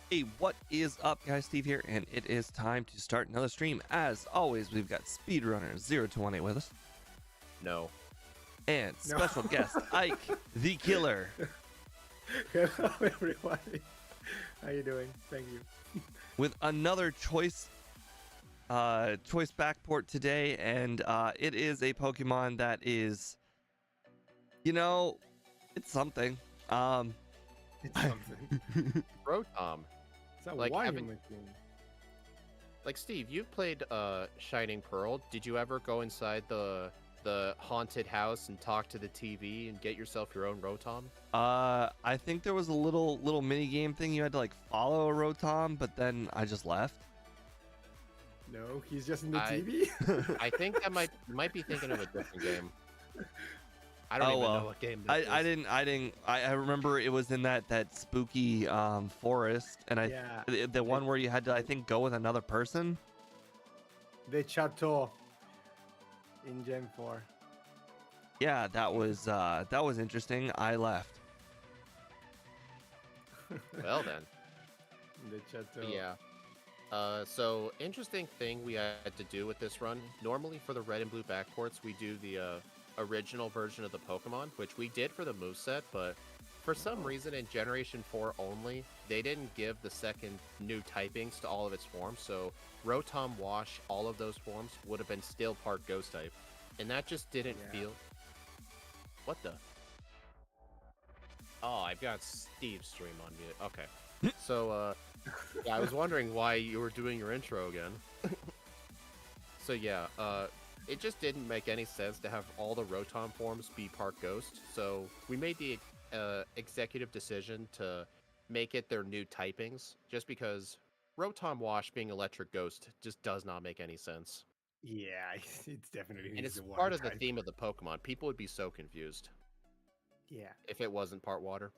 Hey, what is up, guys? Steve here, and it is time to start another stream. As always, we've got speedrunner 0 to 18 with us, No. and special guest Ike the Killer. Hello, everybody. How you doing? Thank you. With another choice backport today, and it is a Pokemon that is, it's something. It's something. Rotom. It's a Like wine having- machine. Like, Steve, you've played Shining Pearl. Did you ever go inside the haunted house and talk to the TV and get yourself your own Rotom? I think there was a little mini game thing you had to like follow a Rotom, but then I just left. No, he's just in the I- TV. I think that might be thinking of a different game. I don't even know what game that is. I remember it was in that spooky forest, and Yeah. the one where you had to, I think, go with another person. The Chateau in Gen 4. Yeah, that was interesting. I left. Well then. The Chateau. Yeah. So interesting thing we had to do with this run. Normally for the red and blue backports, we do the original version of the Pokemon, which we did for the moveset, but for some reason in Generation 4 only, they didn't give the second new typings to all of its forms, so Rotom Wash, all of those forms, would have been still part Ghost type. And that just didn't feel... What the? Oh, I've got Steve's stream on mute. Okay. So, yeah, I was wondering why you were doing your intro again. So yeah, it just didn't make any sense to have all the Rotom forms be part Ghost, so we made the executive decision to make it their new typings, just because Rotom Wash being Electric Ghost just does not make any sense. Yeah, it's definitely. And it's the part water of the type. theme of the Pokemon. People would be so confused Yeah, if it wasn't part water.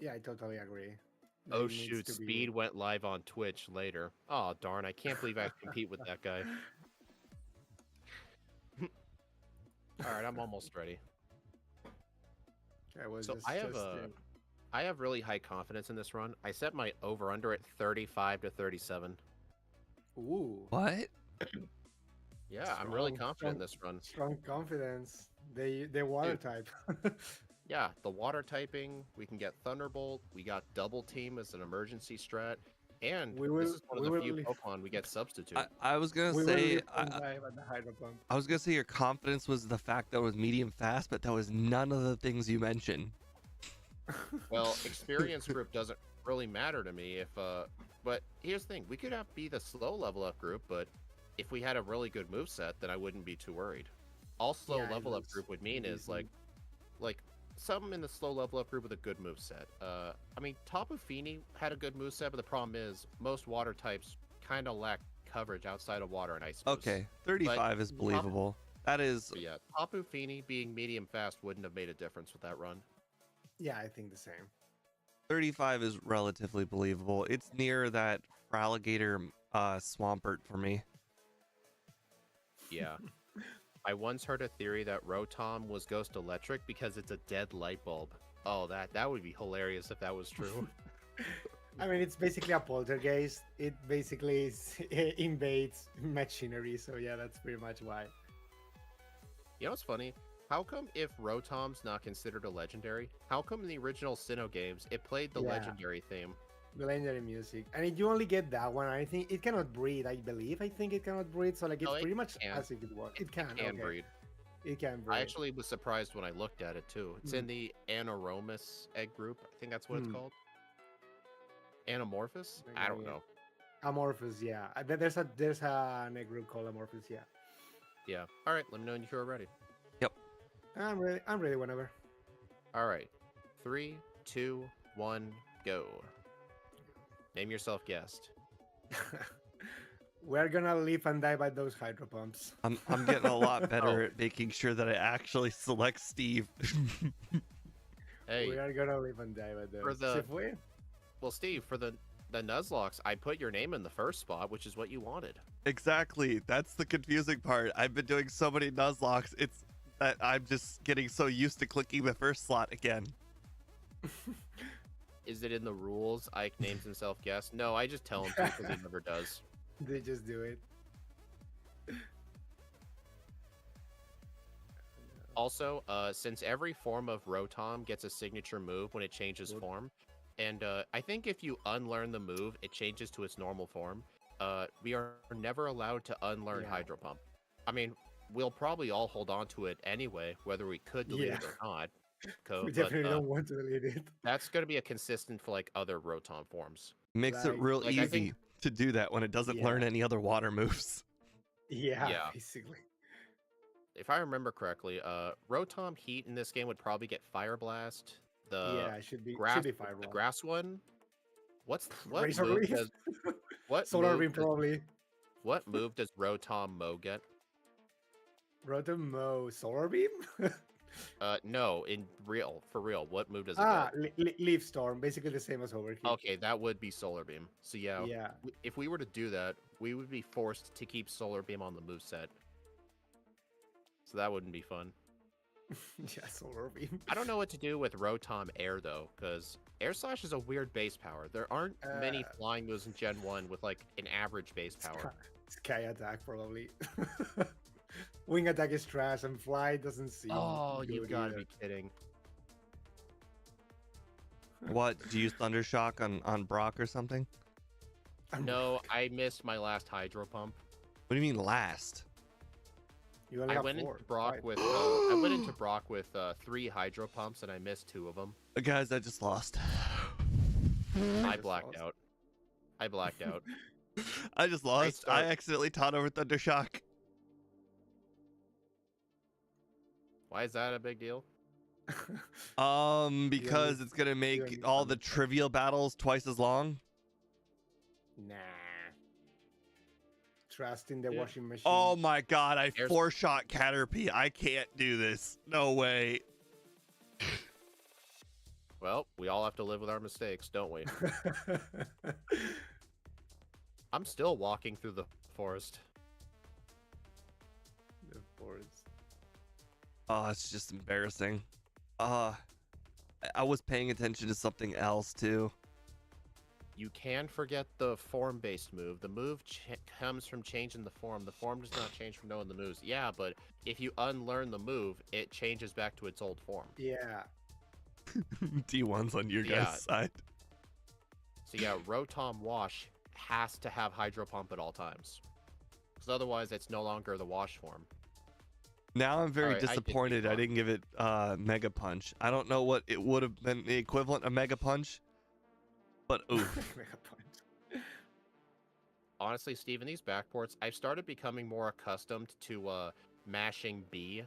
yeah, I totally agree. Oh It needs shoot, to be- Speed went live on Twitch later. Oh darn, I can't believe I have to compete with that guy. Alright, I'm almost ready. I was So just, I have really high confidence in this run. I set my over-under at 35 to 37. Ooh, What? Yeah, I'm really Strong, confident in this run. strong confidence. The water Dude. type. Yeah, the water typing, we can get Thunderbolt, we got Double Team as an emergency strat, and We will- this is one of we the will few leave- Pokemon we get Substitute. I was gonna We will say live and die by the Hydro Pump. I was gonna say your confidence was the fact that it was medium fast, but that was none of the things you mentioned. Well, experience group doesn't really matter to me if but here's the thing, we could be the slow level up group, but if we had a really good moveset, then I wouldn't be too worried. All slow Yeah, it level up looks group would mean is easy. like some in the slow level up group with a good moveset. I mean, Tapu Fini had a good moveset, but the problem is most water types kind of lack coverage outside of water and ice moves. Okay, 35 is believable. That is But yeah, Tapu Fini being medium fast wouldn't have made a difference with that run. Yeah, I think the same. 35 is relatively believable. It's near that Alligator Swampert for me. Yeah. I once heard a theory that Rotom was Ghost Electric because it's a dead light bulb. Oh, that would be hilarious if that was true. I mean, it's basically a poltergeist. It basically invades machinery. So yeah, that's pretty much why. You know what's funny? How come if Rotom's not considered a legendary, how come in the original Sinnoh games it played the Yeah. legendary theme? The legendary music, and if you only get that one, I think it cannot breed. I believe. I think it cannot breed. So like, it's No, it pretty much can. as if it was. It can. Can okay. breed. It can breed. I actually was surprised when I looked at it too. It's in the Anaromus egg group. I think that's what it's called. Anamorphous? I don't know. Amorphous. Yeah. There's a egg group called Amorphous. Yeah. Yeah. All right. Let me know when you're ready. I'm ready whenever. All right. 3, 2, 1, go. Name yourself guest. We're gonna live and die by those hydro pumps. I'm getting a lot better at making sure that I actually select Steve. Hey, We are gonna live and die by those. For the- If we- well, Steve, for the Nuzlocke, I put your name in the first spot, which is what you wanted. Exactly. That's the confusing part. I've been doing so many Nuzlocks. It's that I'm just getting so used to clicking the first slot again. Is it in the rules? Ike names himself guest. No, I just tell him to because he never does. They just do it. Also, since every form of Rotom gets a signature move when it changes form, and I think if you unlearn the move, it changes to its normal form. We are never allowed to unlearn Yeah. Hydro Pump. I mean, we'll probably all hold on to it anyway, whether we could delete it or not. We But definitely don't want to delete it. that's going to be a consistent for like other Rotom forms. Makes it real like, I easy think- to do that when it doesn't learn any other water moves. Yeah, Yeah. basically. If I remember correctly, Rotom Heat in this game would probably get Fire Blast. The Yeah, should be the Fireball. grass one. What Razor move Leaf? does what Solar move Beam does, probably. what move does Rotom Mo get? Rotom Mo Solar Beam? No, for real, what move does it get? Leaf Storm, basically the same as Overkill. Okay, that would be Solar Beam. So yeah, Yeah. if we were to do that, we would be forced to keep Solar Beam on the moveset. So that wouldn't be fun. Yeah, Solar Beam. I don't know what to do with Rotom Air though, because Air Slash is a weird base power. There aren't many flying moves in Gen 1 with like an average base power. Sky Attack, probably. Wing Attack is trash, and Fly doesn't seem. Oh, you've good got to either. be kidding. What? Do you use Thundershock on Brock or something? No, I missed my last Hydro Pump. What do you mean last? You only I have went 4. into Brock Right. with I went into Brock with 3 Hydro Pumps and I missed 2 of them. Guys, I just lost. I just blacked lost. out. I blacked out. I just lost. I start. accidentally taught over Thundershock. Why is that a big deal? Because it's gonna make only all the trivial battles twice as long. Nah. Trust in the Yeah. washing machine. Oh my god, I There's- 4-shot Caterpie. I can't do this. No way. Well, we all have to live with our mistakes, don't we? I'm still walking through the forest. The forest. Oh, it's just embarrassing. I was paying attention to something else too. You can forget the form-based move. The move comes from changing the form. The form does not change from knowing the moves. Yeah, but if you unlearn the move, it changes back to its old form. Yeah. D1's on your Yeah. guys' side. So yeah, Rotom Wash has to have Hydro Pump at all times. Because otherwise, it's no longer the Wash form. Now I'm very Alright, I did beat disappointed I Brock. didn't give it Mega Punch. I don't know what it would have been the equivalent of Mega Punch, but oof. Mega Punch. Honestly, Steve, in these backports, I've started becoming more accustomed to mashing B,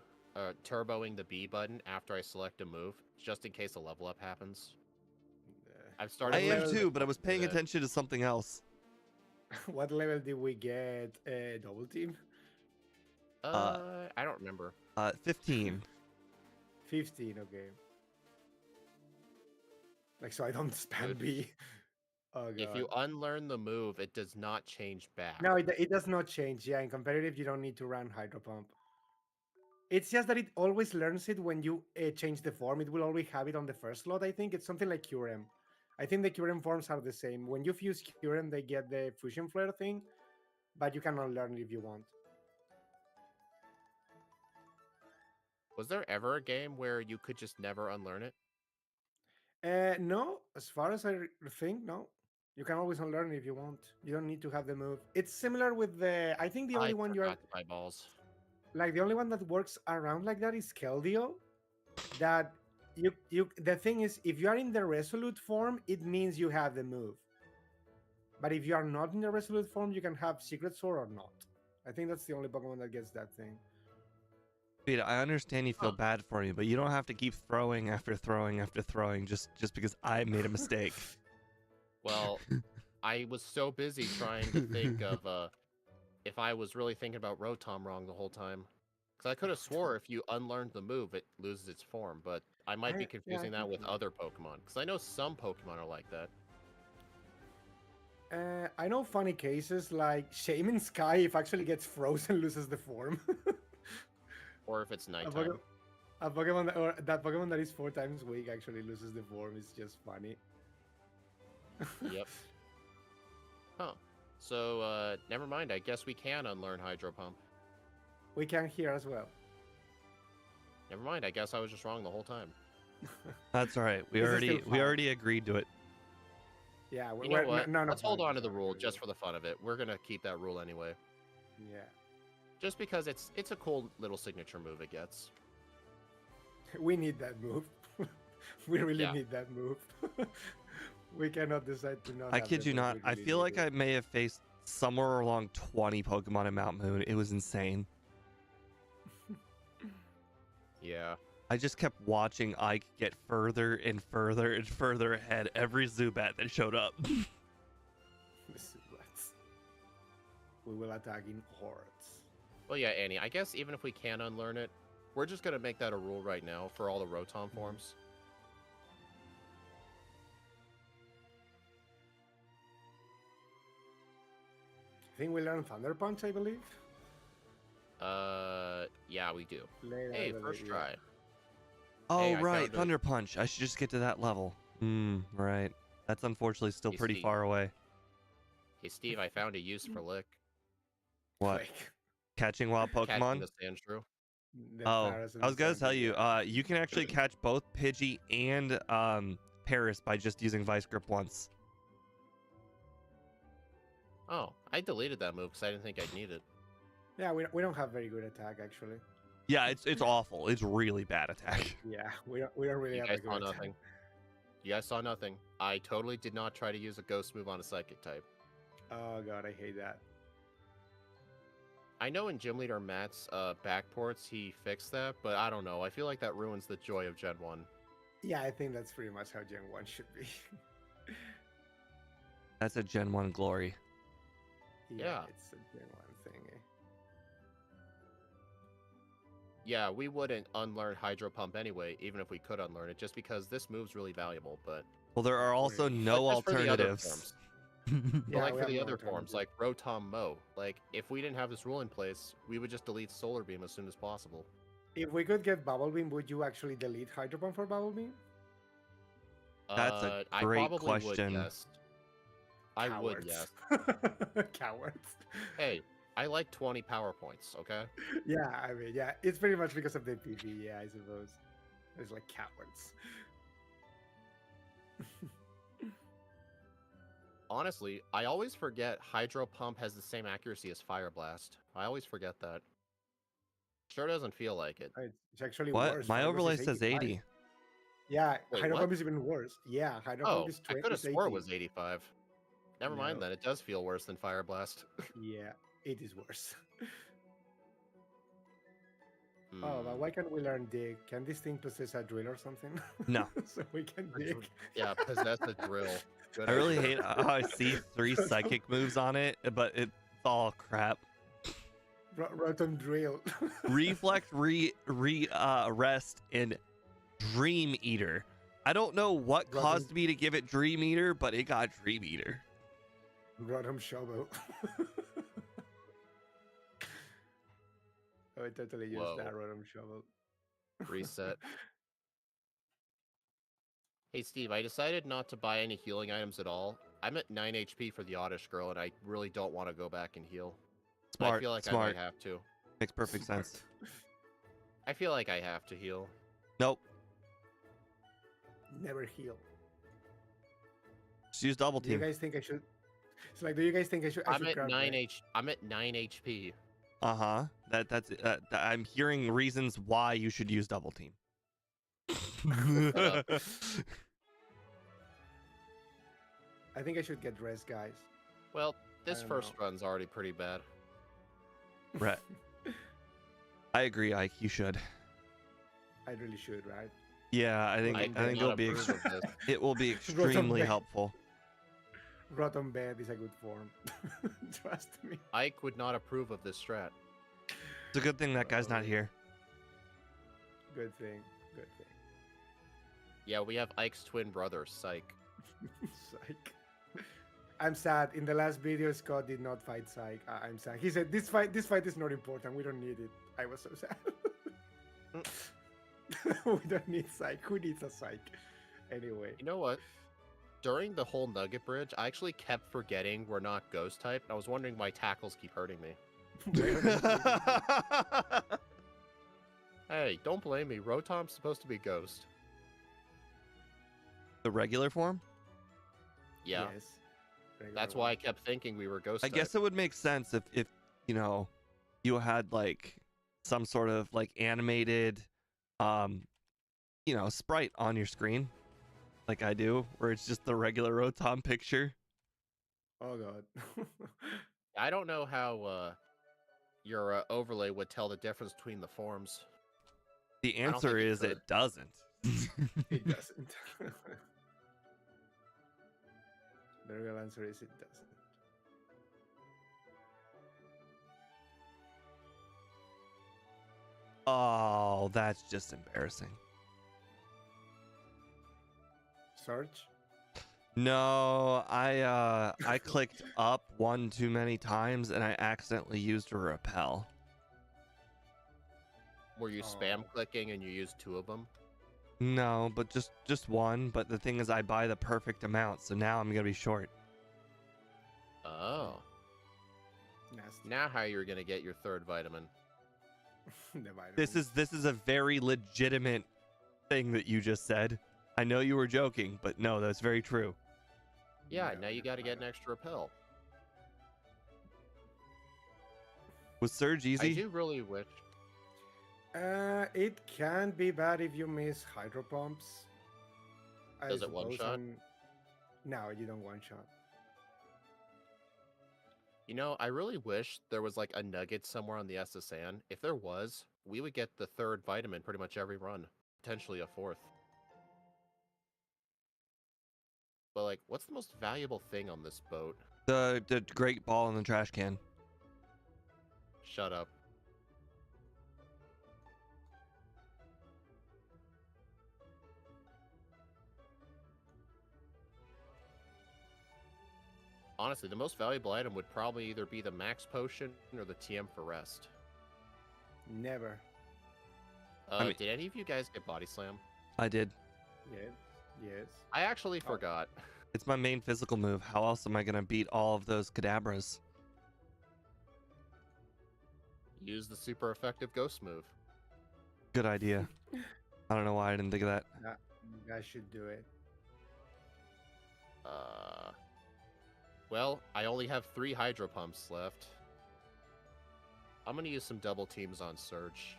turboing the B button after I select a move, just in case a level up happens. I've started. I am level- too, but I was paying that. attention to something else. What level did we get? Double team? I don't remember. 15. 15, okay. Like, so I don't spam Good. B. Oh, God. If you unlearn the move, it does not change back. No, it does not change. Yeah, in competitive, you don't need to run Hydro Pump. It's just that it always learns it when you change the form. It will always have it on the first slot, I think. It's something like Curem. I think the Curem forms are the same. When you fuse Curem, they get the Fusion Flare thing, but you can unlearn it if you want. Was there ever a game where you could just never unlearn it? No, as far as I think, no. You can always unlearn it if you want. You don't need to have the move. It's similar with the. I think the only I one you are forgot to buy balls. like the only one that works around like that is Keldeo. That you the thing is, if you are in the Resolute form, it means you have the move. But if you are not in the Resolute form, you can have Secret Sword or not. I think that's the only Pokemon that gets that thing. Peter, I understand you feel Huh. bad for me, but you don't have to keep throwing after throwing after throwing just because I made a mistake. Well, I was so busy trying to think of if I was really thinking about Rotom wrong the whole time. Because I could have swore if you unlearned the move, it loses its form, but I might be I confusing that think with so. other Pokemon. Because I know some Pokemon are like that. I know funny cases like Shaman Sky if actually gets frozen loses the form. Or if it's A nighttime. Pokemon that, or that Pokemon that is 4 times weak actually loses the form is just funny. Yep. Huh. So, never mind. I guess we can unlearn Hydro Pump. We can hear as well. Never mind. I guess I was just wrong the whole time. That's all right. We This is still already we fine. already agreed to it. Yeah, You know what? none Let's of hold us on to the are rule really just for the fun of it. We're gonna keep that rule anyway, good. Yeah. just because it's a cool little signature move it gets. We need that move. We really Yeah. need that move. We cannot decide to not I have kid it, you but not. we I really feel need like it. I may have faced somewhere along 20 Pokemon in Mount Moon. It was insane. Yeah. I just kept watching Ike get further and further and further ahead every Zubat that showed up. This is what we will attack in hordes. Well, yeah, Annie. I guess even if we can unlearn it, we're just gonna make that a rule right now for all the Rotom forms. I think we learn Thunder Punch, I believe. Yeah, we do. Later, I Hey, believe, first yeah. try. Oh, Hey, I right. found a- Thunder Punch. I should just get to that level. Right. That's unfortunately still Hey, pretty Steve. far away. Hey, Steve, I found a use for Lick. What? Like, Catching wild Catching Pokemon? the Sandshrew. the Oh, Paras and I was the gonna tell you, Sandshrew, you can actually catch both Pidgey and Paris by just using Vice Grip once. Oh, I deleted that move because I didn't think I'd need it. yeah, we don't have very good attack actually. Yeah, it's awful. It's really bad attack. Yeah, we don't really You have guys a good saw attack. nothing. You guys saw nothing. I totally did not try to use a ghost move on a psychic type. Oh god, I hate that. I know in Gym Leader Matt's backports he fixed that, but I don't know. I feel like that ruins the joy of Gen 1. Yeah, I think that's pretty much how Gen 1 should be. That's a Gen 1 glory. Yeah. It's a Gen 1 thing. Yeah, we wouldn't unlearn Hydro Pump anyway, even if we could unlearn it, just because this move's really valuable, but... Well, there are also Really? no But just for the other alternatives. forms. Yeah, But like we for have the no other forms, alternatives. like Rotom Mo, like if we didn't have this rule in place, we would just delete Solar Beam as soon as possible. If we could get Bubble Beam, would you actually delete Hydro Pump for Bubble Beam? That's a I great probably question. would, yes. I would, yes. Cowards. Hey, I like 20 power points, okay? Yeah, I mean, yeah, it's pretty much because of the PP, yeah, I suppose. It's like cowards. Honestly, I always forget Hydro Pump has the same accuracy as Fire Blast. I always forget that. Sure doesn't feel like it. It's actually What? worse. My Fire Blast overlay is says 85. 80. Yeah, Wait, Hydro what? Pump is even worse. Yeah, Hydro Oh, Pump is I 20. could have is swore it 80. was 85. Never mind No. then, it does feel worse than Fire Blast. Yeah, it is worse. Hmm. Oh, but why can't we learn Dig? Can this thing possess a drill or something? No. So we can A dr- dig. Yeah, possess a drill. Good I really idea. hate how I see 3 psychic moves on it, but it's all crap. Rotom drill. Reflect, rest, and Dream Eater. I don't know what Rotom- caused me to give it Dream Eater, but it got Dream Eater. Rotom shovel. I would totally use Whoa. that Rotom shovel. Reset. Hey Steve, I decided not to buy any healing items at all. I'm at 9 HP for the Oddish Girl, and I really don't want to go back and heal. But I Smart, feel like I smart. might have to. Makes perfect Smart. sense. I feel like I have to heal. Nope. Never heal. Just use double Do you team. guys think I should? It's like, do you guys think I should? I I'm should at grab 9 the- H. I'm at 9 HP. Uh-huh. I'm hearing reasons why you should use double team. up. I think I should get dressed, guys. Well, this don't first know. run's already pretty bad. Right. I agree, Ike. You should. I really should, right? Yeah, I think I I think do not it'll be approve of this. it will be extremely Bed. helpful. Rotom bed is a good form. Trust me. Ike would not approve of this strat. It's a good thing that guy's not here. Good thing. Good thing. Yeah, we have Ike's twin brother, Psych. Psych. I'm sad. In the last video, Scott did not fight Psych. I'm sad. He said, "This fight is not important. We don't need it." I was so sad. We don't need Psych. Who needs a Psych? Anyway. You know what? During the whole Nugget Bridge, I actually kept forgetting we're not Ghost type. I was wondering why tackles keep hurting me. Hey, don't blame me. Rotom's supposed to be Ghost. The regular form? Yeah, Yes. that's why I kept thinking we were Ghost I type. guess it would make sense if you know, you had like some sort of like animated sprite on your screen like I do, where it's just the regular Rotom picture. Oh god. I don't know how your overlay would tell the difference between the forms. The I don't answer think it is could. it doesn't. It doesn't. The real answer is it doesn't. Oh, that's just embarrassing. Search? No, I clicked up one too many times and I accidentally used a repel. Were you spam clicking and you used 2 of them? No, but just one. But the thing is, I buy the perfect amount, so now I'm gonna be short. Oh. Nasty. Now how you're gonna get your 3rd vitamin? The vitamin. This is a very legitimate thing that you just said. I know you were joking, but no, that's very true. Yeah, No, now you gotta get an extra repel. Was Surge I easy? do really wish. It can be bad if you miss hydro pumps. I Does it one suppose shot? No, you don't one shot. You know, I really wish there was like a nugget somewhere on the SSN. If there was, we would get the 3rd vitamin pretty much every run, potentially a 4th. But like, what's the most valuable thing on this boat? The great ball in the trash can. Shut up. Honestly, the most valuable item would probably either be the max potion or the TM for rest. Never. Did any of you guys get body slam? I did. Yes. Yes. I actually forgot. It's my main physical move. How else am I gonna beat all of those Kadabras? Use the super effective ghost move. Good idea. I don't know why I didn't think of that. I should do it. Well, I only have 3 hydro pumps left. I'm gonna use some double teams on Surge.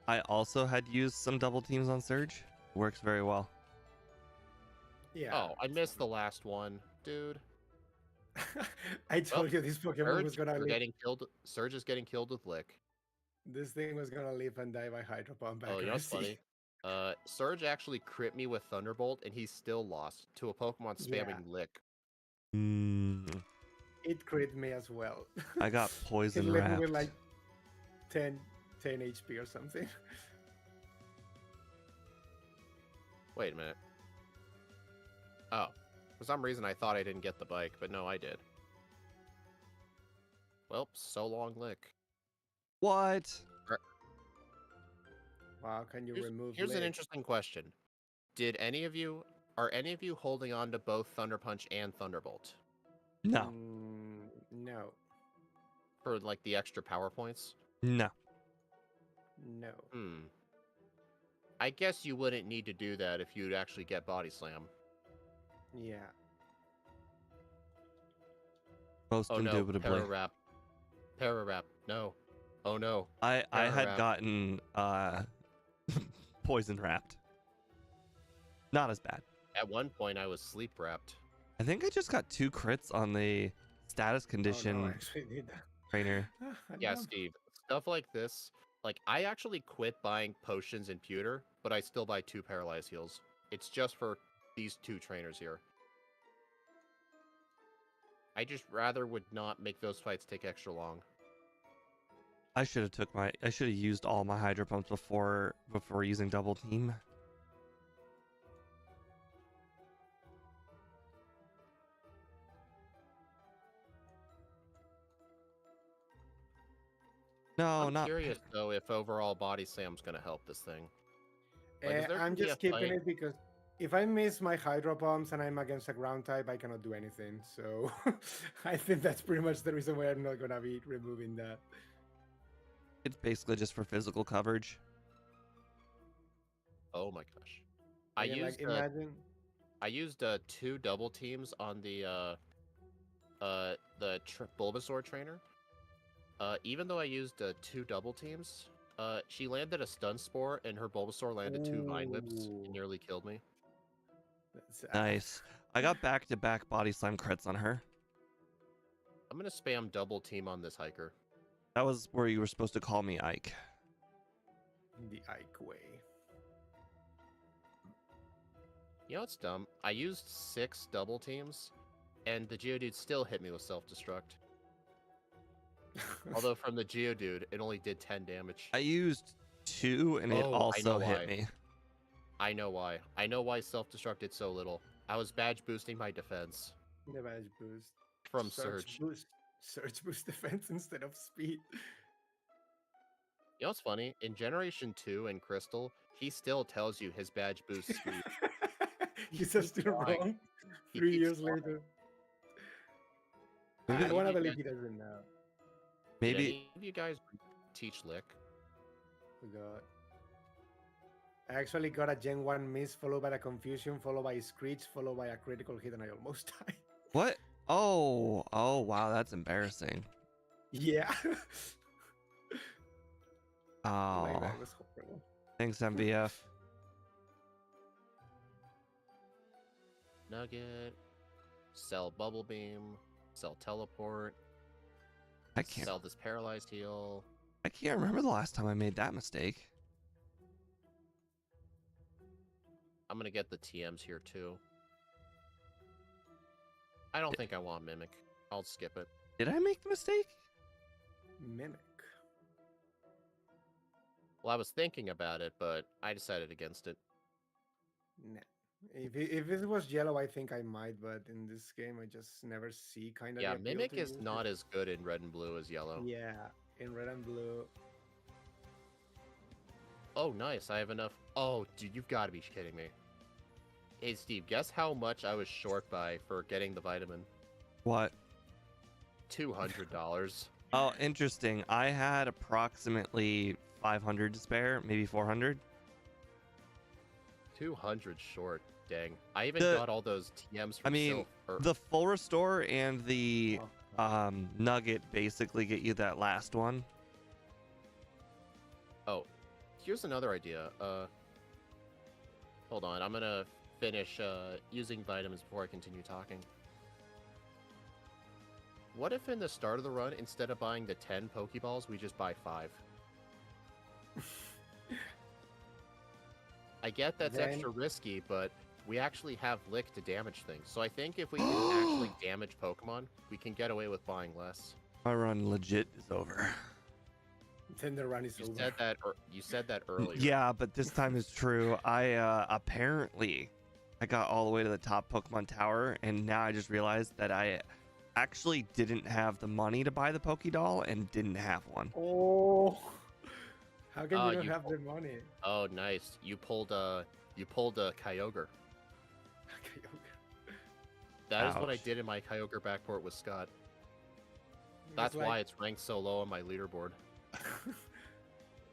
I also had used some double teams on Surge. Works very well. Yeah. Oh, I missed the last one, dude. I told you this Pokemon was gonna live. getting killed. Surge is getting killed with Lick. This thing was gonna live and die by hydro pump Oh, you know what's accuracy. funny? Surge actually crit me with Thunderbolt, and he still lost to a Pokemon spamming Lick. It crit me as well. I got It poison left me wrapped. with like 10 HP or something. Wait a minute. Oh, for some reason I thought I didn't get the bike, but no, I did. Well, so long, Lick. What? Wow, can you remove Here's an Lick? interesting question. Are any of you holding on to both Thunder Punch and Thunderbolt? No. No. For like the extra power points? No. No. I guess you wouldn't need to do that if you'd actually get Body Slam. Yeah. Most Oh no, indubitably. Pararap. No. Oh no. I had Pararap. gotten poison wrapped. Not as bad. At one point I was sleep wrapped. I think I just got 2 crits on the status condition Oh, no, I actually did that. trainer. Yeah, Steve. Stuff like this. Like, I actually quit buying potions in Pewter, but I still buy 2 Paralyze Heals. It's just for these 2 trainers here. I just rather would not make those fights take extra long. I should have used all my hydro pumps before using double team. No, I'm not curious though if overall Body Slam's gonna help this thing. Like, is there I'm gonna be just a keeping fight? it because if I miss my Hydro Pumps and I'm against a ground type, I cannot do anything. So I think that's pretty much the reason why I'm not gonna be removing that. It's basically just for physical coverage. Oh my gosh. I Again, like used imagine. I used 2 double teams on the Bulbasaur trainer. Even though I used 2 double teams, she landed a stun spore and her Bulbasaur landed 2 Vine Whips and Ooh, nearly killed me. that's Nice. I got back-to-back body slam crits on her. I'm gonna spam double team on this hiker. That was where you were supposed to call me Ike. the Ike way. You know what's dumb? I used 6 double teams, and the Geodude still hit me with self-destruct. Although from the Geodude, it only did 10 damage. I used 2 and it Oh, I also know hit why. me. I know why. I know why self-destruct did so little. I was badge boosting my defense The badge boost. from Surge. Boost. Surge boost defense instead of speed. You know what's funny? In Generation 2 in Crystal, he still tells you his badge boosts speed. He's just still lying. wrong. He 3 keeps years lying. later. Maybe- I want to Maybe believe that- he doesn't know. Did Maybe any of you guys teach Lick? We got. I actually got a Gen 1 miss, followed by a confusion, followed by a screech, followed by a critical hit, and I almost died. what? Oh, wow, that's embarrassing. Yeah. Oh, Like, that was horrible. thanks MVF. Nugget. Sell Bubble Beam. Sell Teleport. I can't. Sell this Paralyzed Heal. I can't remember the last time I made that mistake. I'm gonna get the TMs here too. I don't think I want Mimic. I'll skip it. Did I make the mistake? Mimic. Well, I was thinking about it, but I decided against it. Nah. If it was yellow, I think I might, but in this game, I just never see kind of. Yeah, Mimic is not as good in red and blue as yellow. Yeah, in red and blue. Oh, nice. I have enough. Oh, dude, you've got to be kidding me. Hey, Steve, guess how much I was short by for getting the vitamin? What? $200. Oh, interesting. I had approximately 500 to spare, maybe 400. 200 short. Dang. I even The- got all those TMs from I mean, the full restore and the Oh, nugget basically get you that last one. Oh, here's another idea. Hold on. I'm gonna finish using vitamins before I continue talking. What if in the start of the run, instead of buying the 10 Pokeballs, we just buy 5? I get that's Then- extra risky, but we actually have Lick to damage things. So I think if we can actually damage Pokemon, we can get away with buying less. My run legit is over. then the run is You over. said that. You said that earlier. Yeah, but this time is true. I apparently I got all the way to the top Pokemon Tower, and now I just realized that I actually didn't have the money to buy the Pokédoll and didn't have one. Oh, how can you not you have the money? Oh, nice. You pulled a Kyogre. Okay, That is what I Ouch. did in my Kyogre backport with Scott. Because, That's why like- it's ranked so low on my leaderboard. And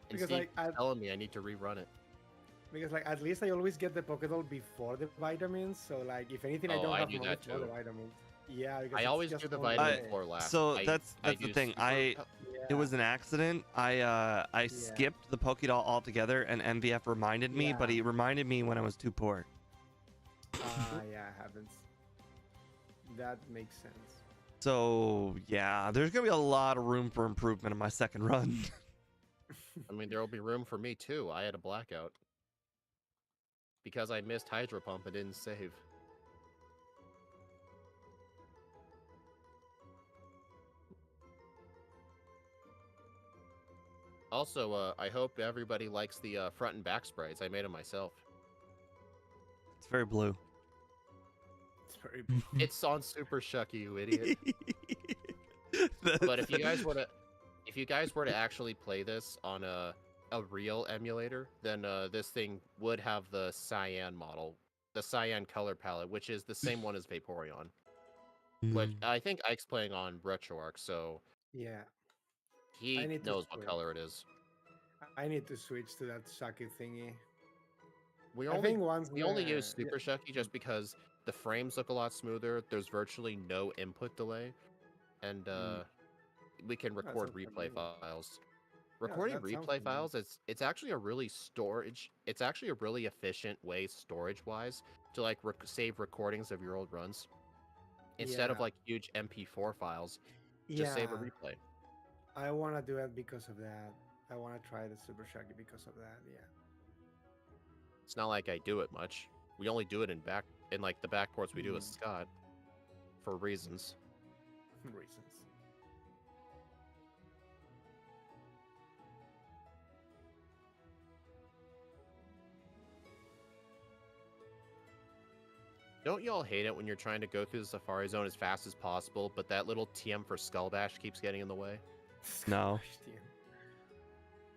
Because, Steve like, keeps telling me I need to rerun it. Because like at least I always get the Pokédoll before the vitamins, so like if anything I Oh, don't I have do money that for the too. vitamins. Yeah, because I it's always just do the one vitamin day. floor last. So I that's the use thing. super- It Yeah. was an accident. I skipped the Pokédoll altogether, and MVF reminded me, but Yeah. he reminded me when I was too poor. Yeah, it happens. That makes sense. So yeah, there's gonna be a lot of room for improvement in my second run. I mean, there will be room for me too. I had a blackout because I missed Hydro Pump and didn't save. Also, I hope everybody likes the front and back sprites. I made them myself. It's very blue. It's very It's on Super Shucky, you idiot. But if you guys were to actually play this on a real emulator, then this thing would have the cyan model the cyan color palette, which is the same one as Vaporeon. Which Mm. I think Ike's playing on RetroArch, so Yeah, I he need to knows what switch. color it is. I need to switch to that Saki thingy. We I only think once we only use yeah. Super Shucky just because the frames look a lot smoother. There's virtually no input delay, and Mm, we can that record sounds replay convenient. files. Yeah, Recording that sounds replay convenient. files, it's actually a really storage. It's actually a really efficient way storage wise to like save recordings of your old runs instead of Yeah, like huge MP4 files. Just save a yeah. replay. I want to do it because of that. I want to try the Super Shaggy because of that. Yeah. It's not like I do it much. We only do it in like the backports we do with Scott for reasons. Reasons. Don't y'all hate it when you're trying to go through the Safari Zone as fast as possible, but that little TM for Skull Bash keeps getting in the way? No.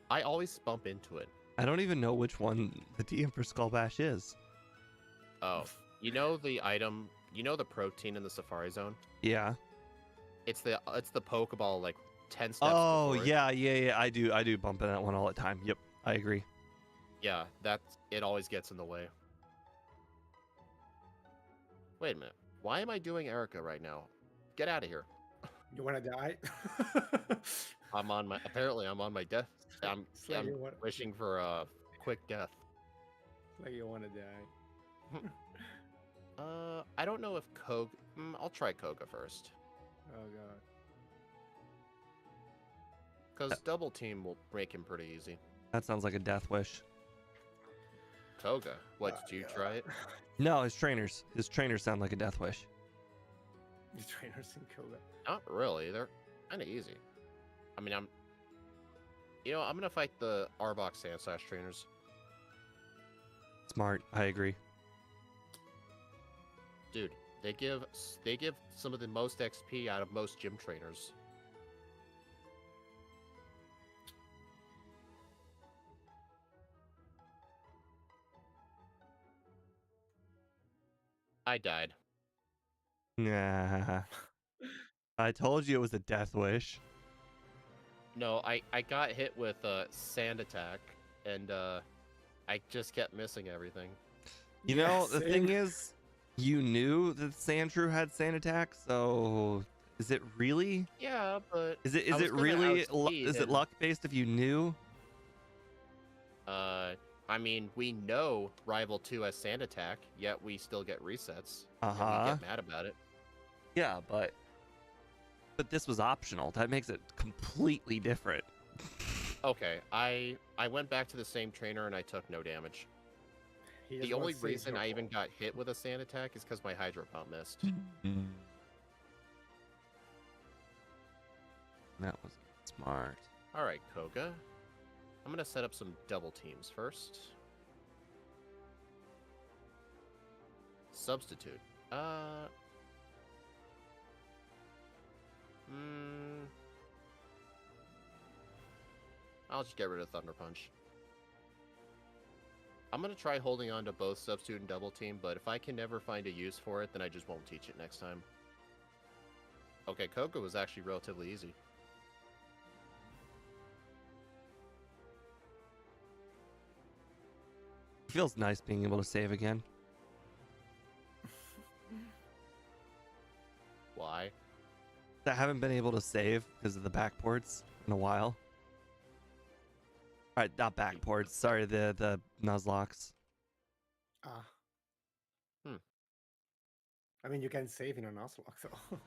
I always bump into it. I don't even know which one the DM for Skull Bash is. Oh, you know the item, you know the protein in the Safari Zone? Yeah. It's the Pokeball like 10 steps Oh, before it. yeah. I do bump into that one all the time. Yep, I agree. Yeah, it always gets in the way. Wait a minute. Why am I doing Erica right now? Get out of here. You want to die? Apparently I'm on my death. I'm It's like you want. wishing for a quick death. It's like you want to die. I don't know if Koga. I'll try Koga first. Oh god. Because double team will make him pretty easy. That sounds like a death wish. Koga. What, did you try it? No, his trainers. His trainers sound like a death wish. The trainers in Koga. Not really. They're kind of easy. I mean, I'm gonna fight the Arbok Sandslash trainers. Smart. I agree. Dude, they give some of the most XP out of most gym trainers. I died. Nah. I told you it was a death wish. No, I got hit with a sand attack, and I just kept missing everything. You Yeah, know, the same. thing is, you knew that Sandshrew had sand attack, so is it really? Yeah, but Is it I was gonna really outspeed is it him. luck based if you knew? I mean, we know Rival 2 has sand attack, yet we still get resets. And we Uh-huh. get mad about it. Yeah, but this was optional. That makes it completely different. Okay, I went back to the same trainer and I took no damage. He just The only wants to say it's reason your I even fault. got hit with a sand attack is because my Hydro Pump missed. That was smart. Alright, Koga. I'm gonna set up some double teams first. Substitute. I'll just get rid of Thunder Punch. I'm gonna try holding on to both Substitute and Double Team, but if I can never find a use for it, then I just won't teach it next time. Okay, Koga was actually relatively easy. Feels nice being able to save again. Why? I haven't been able to save because of the backports in a while. Alright, not backports. Sorry, the Nuzlocke. Ah. Hmm. I mean, you can save in a Nuzlocke, though.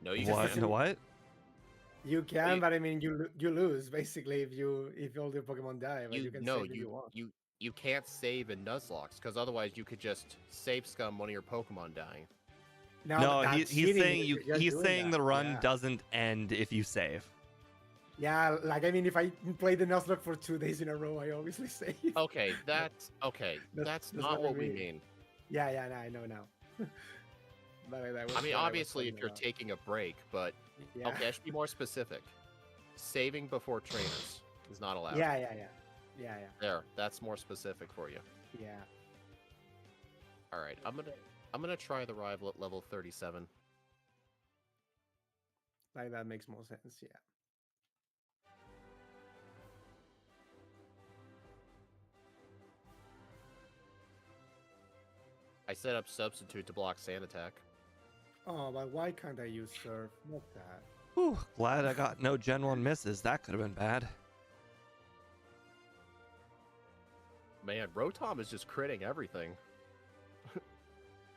No, you What? can't. No, what? You can, Wait. but I mean, you lose basically if all the Pokemon die. But you can No, save if you want. you can't save in Nuzlocke, because otherwise you could just save scum one of your Pokemon dying. No, that's he's cheating saying if you're he's doing saying that. the run Yeah. doesn't end if you save. Yeah, like I mean, if I play the Nuzlocke for 2 days in a row, I obviously save. Okay, that's That's not what I what we mean. mean. Yeah, no, I know now. But that was I mean, what was obviously, if talking you're about. taking a break, but Yeah. okay, I should be more specific. Saving before trainers is not allowed. Yeah. There, that's more specific for you. Yeah. All right, I'm gonna try the rival at level 37. Like that makes more sense. Yeah. I set up substitute to block sand attack. Oh, but why can't I use surf? Not that. Whew, glad I got no Gen 1 misses. That could have been bad. Man, Rotom is just critting everything.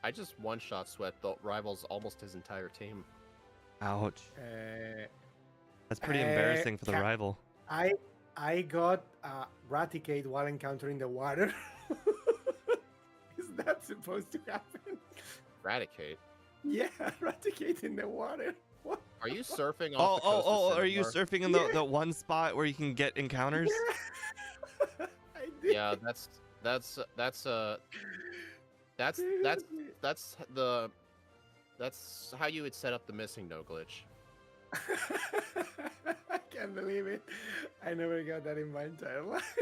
I just one-shot sweat the rivals almost his entire team. Ouch. Uh, That's pretty embarrassing for the rival. I got Raticate while encountering the water. Is that supposed to happen? Eradicate. Yeah, Raticate in the water. What? Are you surfing Oh, off the coast of are you Cinnabar? surfing in the one spot where you can get encounters? Yeah. I did. Yeah, that's how you would set up the missing no glitch. I can't believe it. I never got that in my entire life.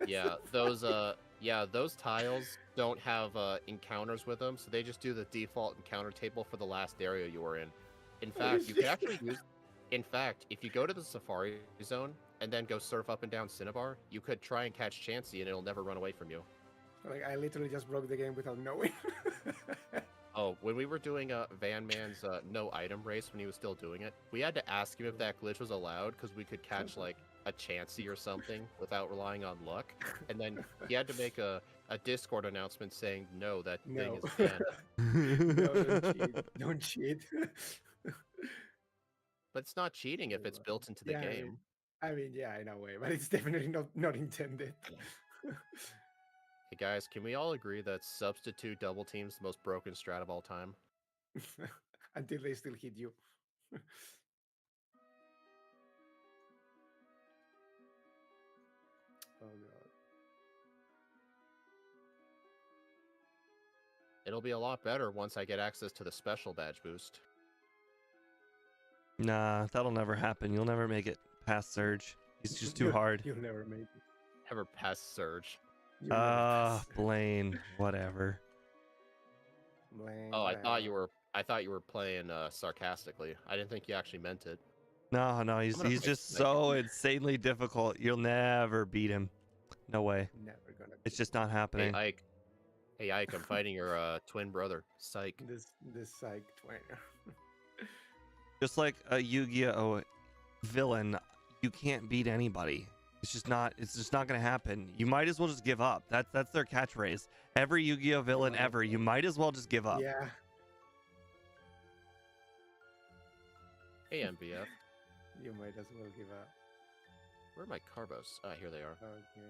Yeah, those tiles don't have encounters with them, so they just do the default encounter table for the last area you were in. In fact, you could actually use. In fact, if you go to the Safari Zone and then go surf up and down Cinnabar, you could try and catch Chansey, and it'll never run away from you. Like I literally just broke the game without knowing. Oh, when we were doing Van Man's no item race when he was still doing it, we had to ask him if that glitch was allowed because we could catch like a Chansey or something without relying on luck, and then he had to make a Discord announcement saying no, that thing is banned. No, don't cheat. Don't cheat. But it's not cheating if it's built into the Yeah, game. I mean, yeah, in a way, but it's definitely not intended. Hey guys, can we all agree that substitute double team's the most broken strat of all time? Until they still hit you. Oh god. It'll be a lot better once I get access to the special badge boost. Nah, that'll never happen. You'll never make it past Surge. He's just too hard. You'll never make it. Ever past Surge. You'll never pass. Blaine, whatever. Blaine, Oh, I thought whatever. you were playing sarcastically. I didn't think you actually meant it. No, gonna he's play just Snake. so insanely difficult. You'll never beat him. No way. Never gonna. It's just not happening. Hey Ike, I'm fighting your twin brother. Psych. This psych twin. Just like a Yu-Gi-Oh villain, you can't beat anybody. It's just not gonna happen. You might as well just give up. That's their catchphrase. Every Yu-Gi-Oh villain ever, you might as well just give up. Yeah. Hey MBF. You might as well give up. Where are my Carbos? Ah, here they are. Okay. Then.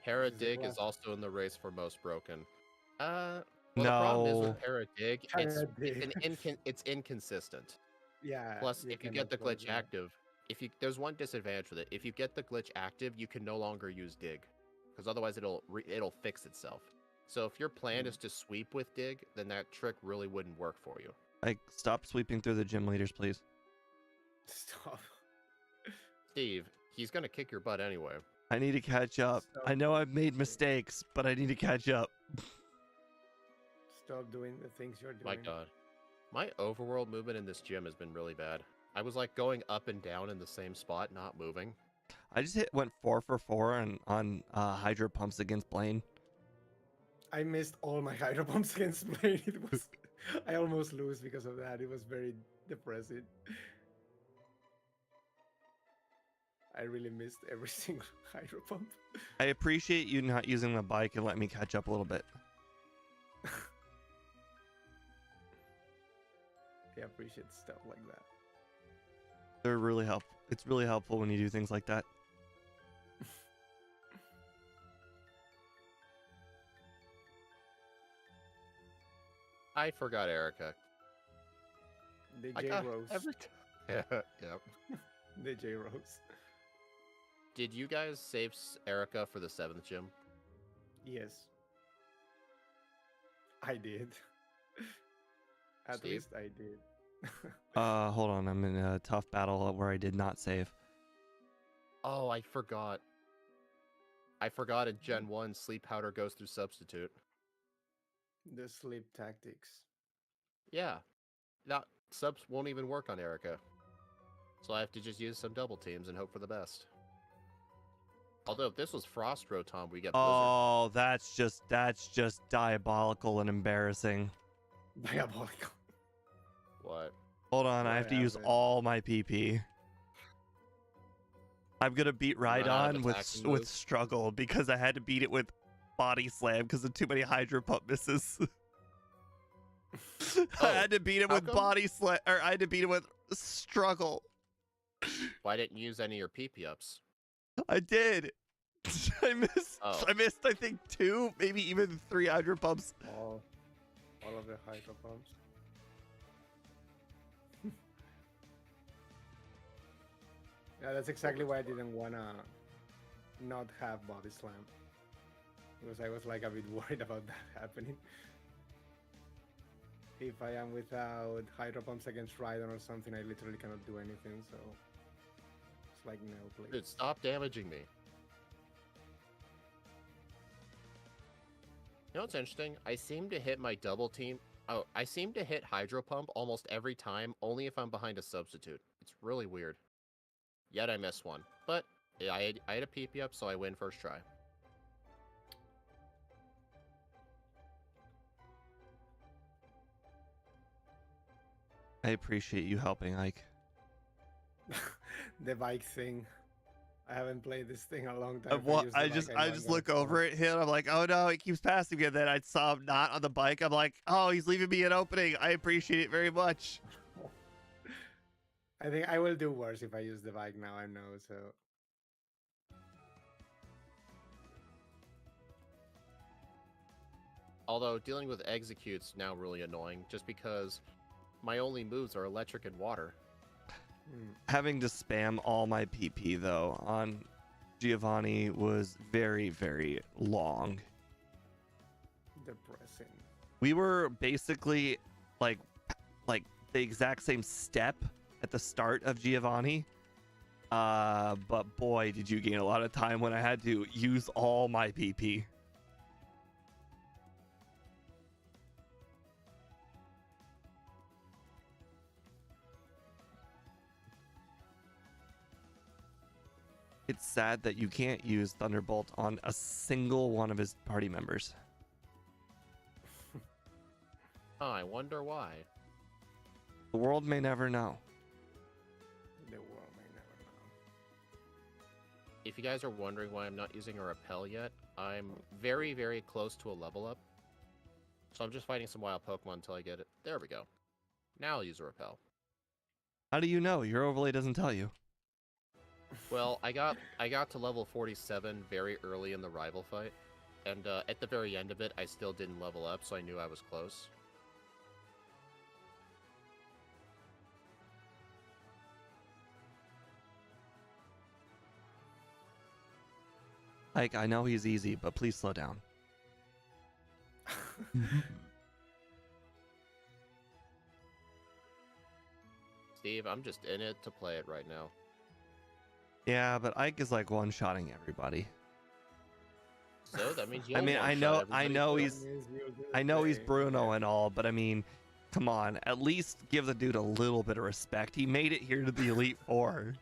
Para This is the Dig is last- also in the race for most broken. Well, the problem is No. with Para Dig, it's inconsistent. Yeah. Plus, if you get the cannot glitch go there. active, there's one disadvantage with it. If you get the glitch active, you can no longer use Dig, because otherwise it'll fix itself. So if your plan is to sweep with Dig, then that trick really wouldn't work for you. Like, stop sweeping through the gym leaders, please. Stop. Steve, he's gonna kick your butt anyway. I need to catch up. I know I've made mistakes, but I need to catch up. Stop doing the things you're doing. My God, my overworld movement in this gym has been really bad. I was like going up and down in the same spot, not moving. I just went 4 for 4 on Hydro Pumps against Blaine. I missed all my hydro pumps against Blaine. It was I almost lose because of that. It was very depressing. I really missed every single hydro pump. I appreciate you not using the bike and let me catch up a little bit. I appreciate stuff like that. They're really helpful. It's really helpful when you do things like that. I forgot Erica. The I J got Rose. every time. Yep. The J Rose. Did you guys save Erica for the 7th gym? Yes. I did. At Steve? least I did. Hold on. I'm in a tough battle where I did not save. Oh, I forgot. I forgot in Gen 1, Sleep Powder goes through Substitute. The sleep tactics. Yeah, that subs won't even work on Erica. So I have to just use some double teams and hope for the best. Although if this was Frost Rotom, we get Blizzard. Oh, that's just diabolical and embarrassing. Diabolical. What? Hold on, I What have to use happened? all my PP. I'm gonna beat Run out of Rhydon attacking with moves? struggle because I had to beat it with Body Slam because of too many Hydro Pump misses. I had to beat it how with come? Body Slam, or I had to beat it with struggle. Why didn't you use any of your PP ups? I did. I missed. Oh. I missed. I think 2, maybe even 3 Hydro Pumps. All of the hydro pumps. Yeah, that's exactly why I didn't wanna not have body slam. Because I was like a bit worried about that happening. If I am without hydro pumps against Rhydon or something, I literally cannot do anything, so it's like no, please. Dude, stop damaging me. You know what's interesting? I seem to hit my double team. Oh, I seem to hit Hydro Pump almost every time, only if I'm behind a substitute. It's really weird. Yet I missed one. But yeah, I had a PP up, so I win first try. I appreciate you helping, Ike. The bike thing. I haven't played this thing a long time. I just look over at him. I'm like, oh no, he keeps passing me. And then I saw him not on the bike. I'm like, oh, he's leaving me an opening. I appreciate it very much. I think I will do worse if I use the bike now. I know, so. Although dealing with execute's now really annoying, just because my only moves are electric and water. Having to spam all my PP though on Giovanni was very, very long. Depressing. We were basically like the exact same step at the start of Giovanni. But boy, did you gain a lot of time when I had to use all my PP. It's sad that you can't use Thunderbolt on a single one of his party members. Oh, I wonder why. The world may never know. The world may never know. If you guys are wondering why I'm not using a repel yet, I'm very, very close to a level up. So I'm just fighting some wild Pokemon until I get it. There we go. Now I'll use a repel. How do you know? Your overlay doesn't tell you. Well, I got to level 47 very early in the rival fight, and at the very end of it, I still didn't level up, so I knew I was close. Like, I know he's easy, but please slow down. Steve, I'm just in it to play it right now. Yeah, but Ike is like one-shotting everybody. So that means you. I mean, I know he's He's Bruno and all, but I mean, come on, at least give the dude a little bit of respect. He made it here to the Elite Four.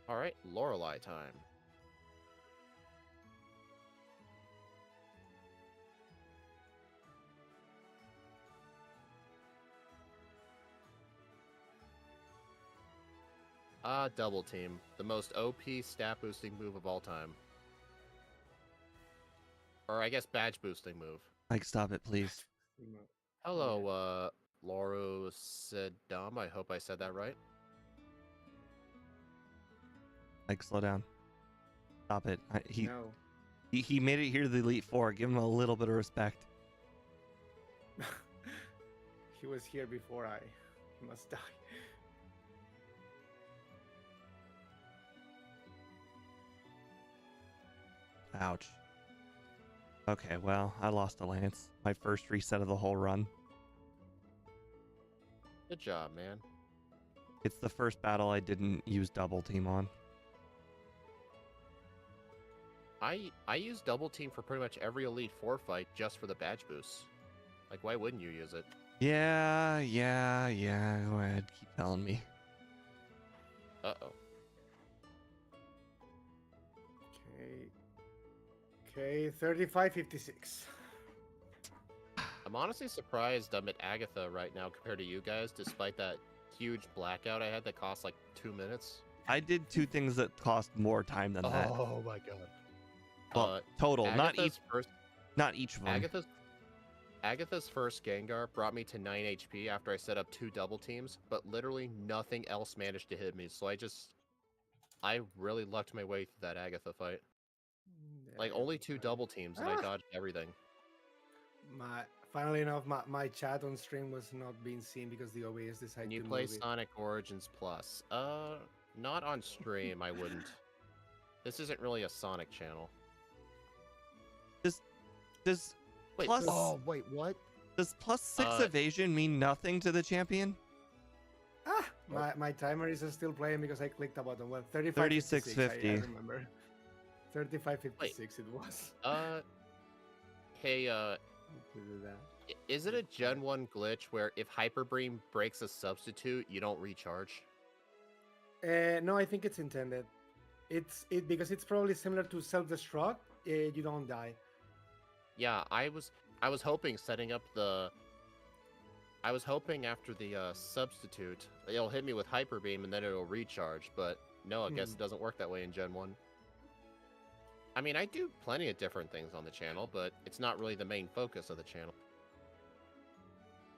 All right, Lorelei time. Double team. The most OP stat boosting move of all time. Or I guess badge boosting move. Ike, stop it, please. Hello, Lauro Sedam. I hope I said that right. Ike, slow down. Stop it. No. He made it here to the Elite Four. Give him a little bit of respect. He was here before I must die. Ouch. Okay, well, I lost a Lance. My first reset of the whole run. Good job, man. It's the first battle I didn't use double team on. I use double team for pretty much every Elite Four fight just for the badge boosts. Like, why wouldn't you use it? Yeah. Go ahead. Keep telling me. Uh-oh. Okay, 35-56. I'm honestly surprised I'm at Agatha right now compared to you guys, despite that huge blackout I had that cost like 2 minutes. I did 2 things that cost more time than that. Oh my god. Well, total, Agatha's not each of them. Agatha's first Gengar brought me to 9 HP after I set up 2 double teams, but literally nothing else managed to hit me, so I really lucked my way through that Agatha fight. Like, only 2 double teams, and I dodged everything. Funnily enough, my chat on stream was not being seen because the OBS decided Can you to play move it. Sonic Origins Plus? Not on stream, I wouldn't. This isn't really a Sonic channel. Does Wait, plus wait, what? does +6 evasion mean nothing to the champion? My timer is still playing because I clicked a button. Well, 35-56, 36.50. I remember. 35-56 it was. Hey, To do that. is it a Gen 1 glitch where if Hyper Beam breaks a substitute, you don't recharge? No, I think it's intended. It's because it's probably similar to self-destruct. You don't die. Yeah, I was hoping I was hoping after the substitute, it'll hit me with Hyper Beam and then it'll recharge, but no, I guess it doesn't work that way in Gen 1. I mean, I do plenty of different things on the channel, but it's not really the main focus of the channel.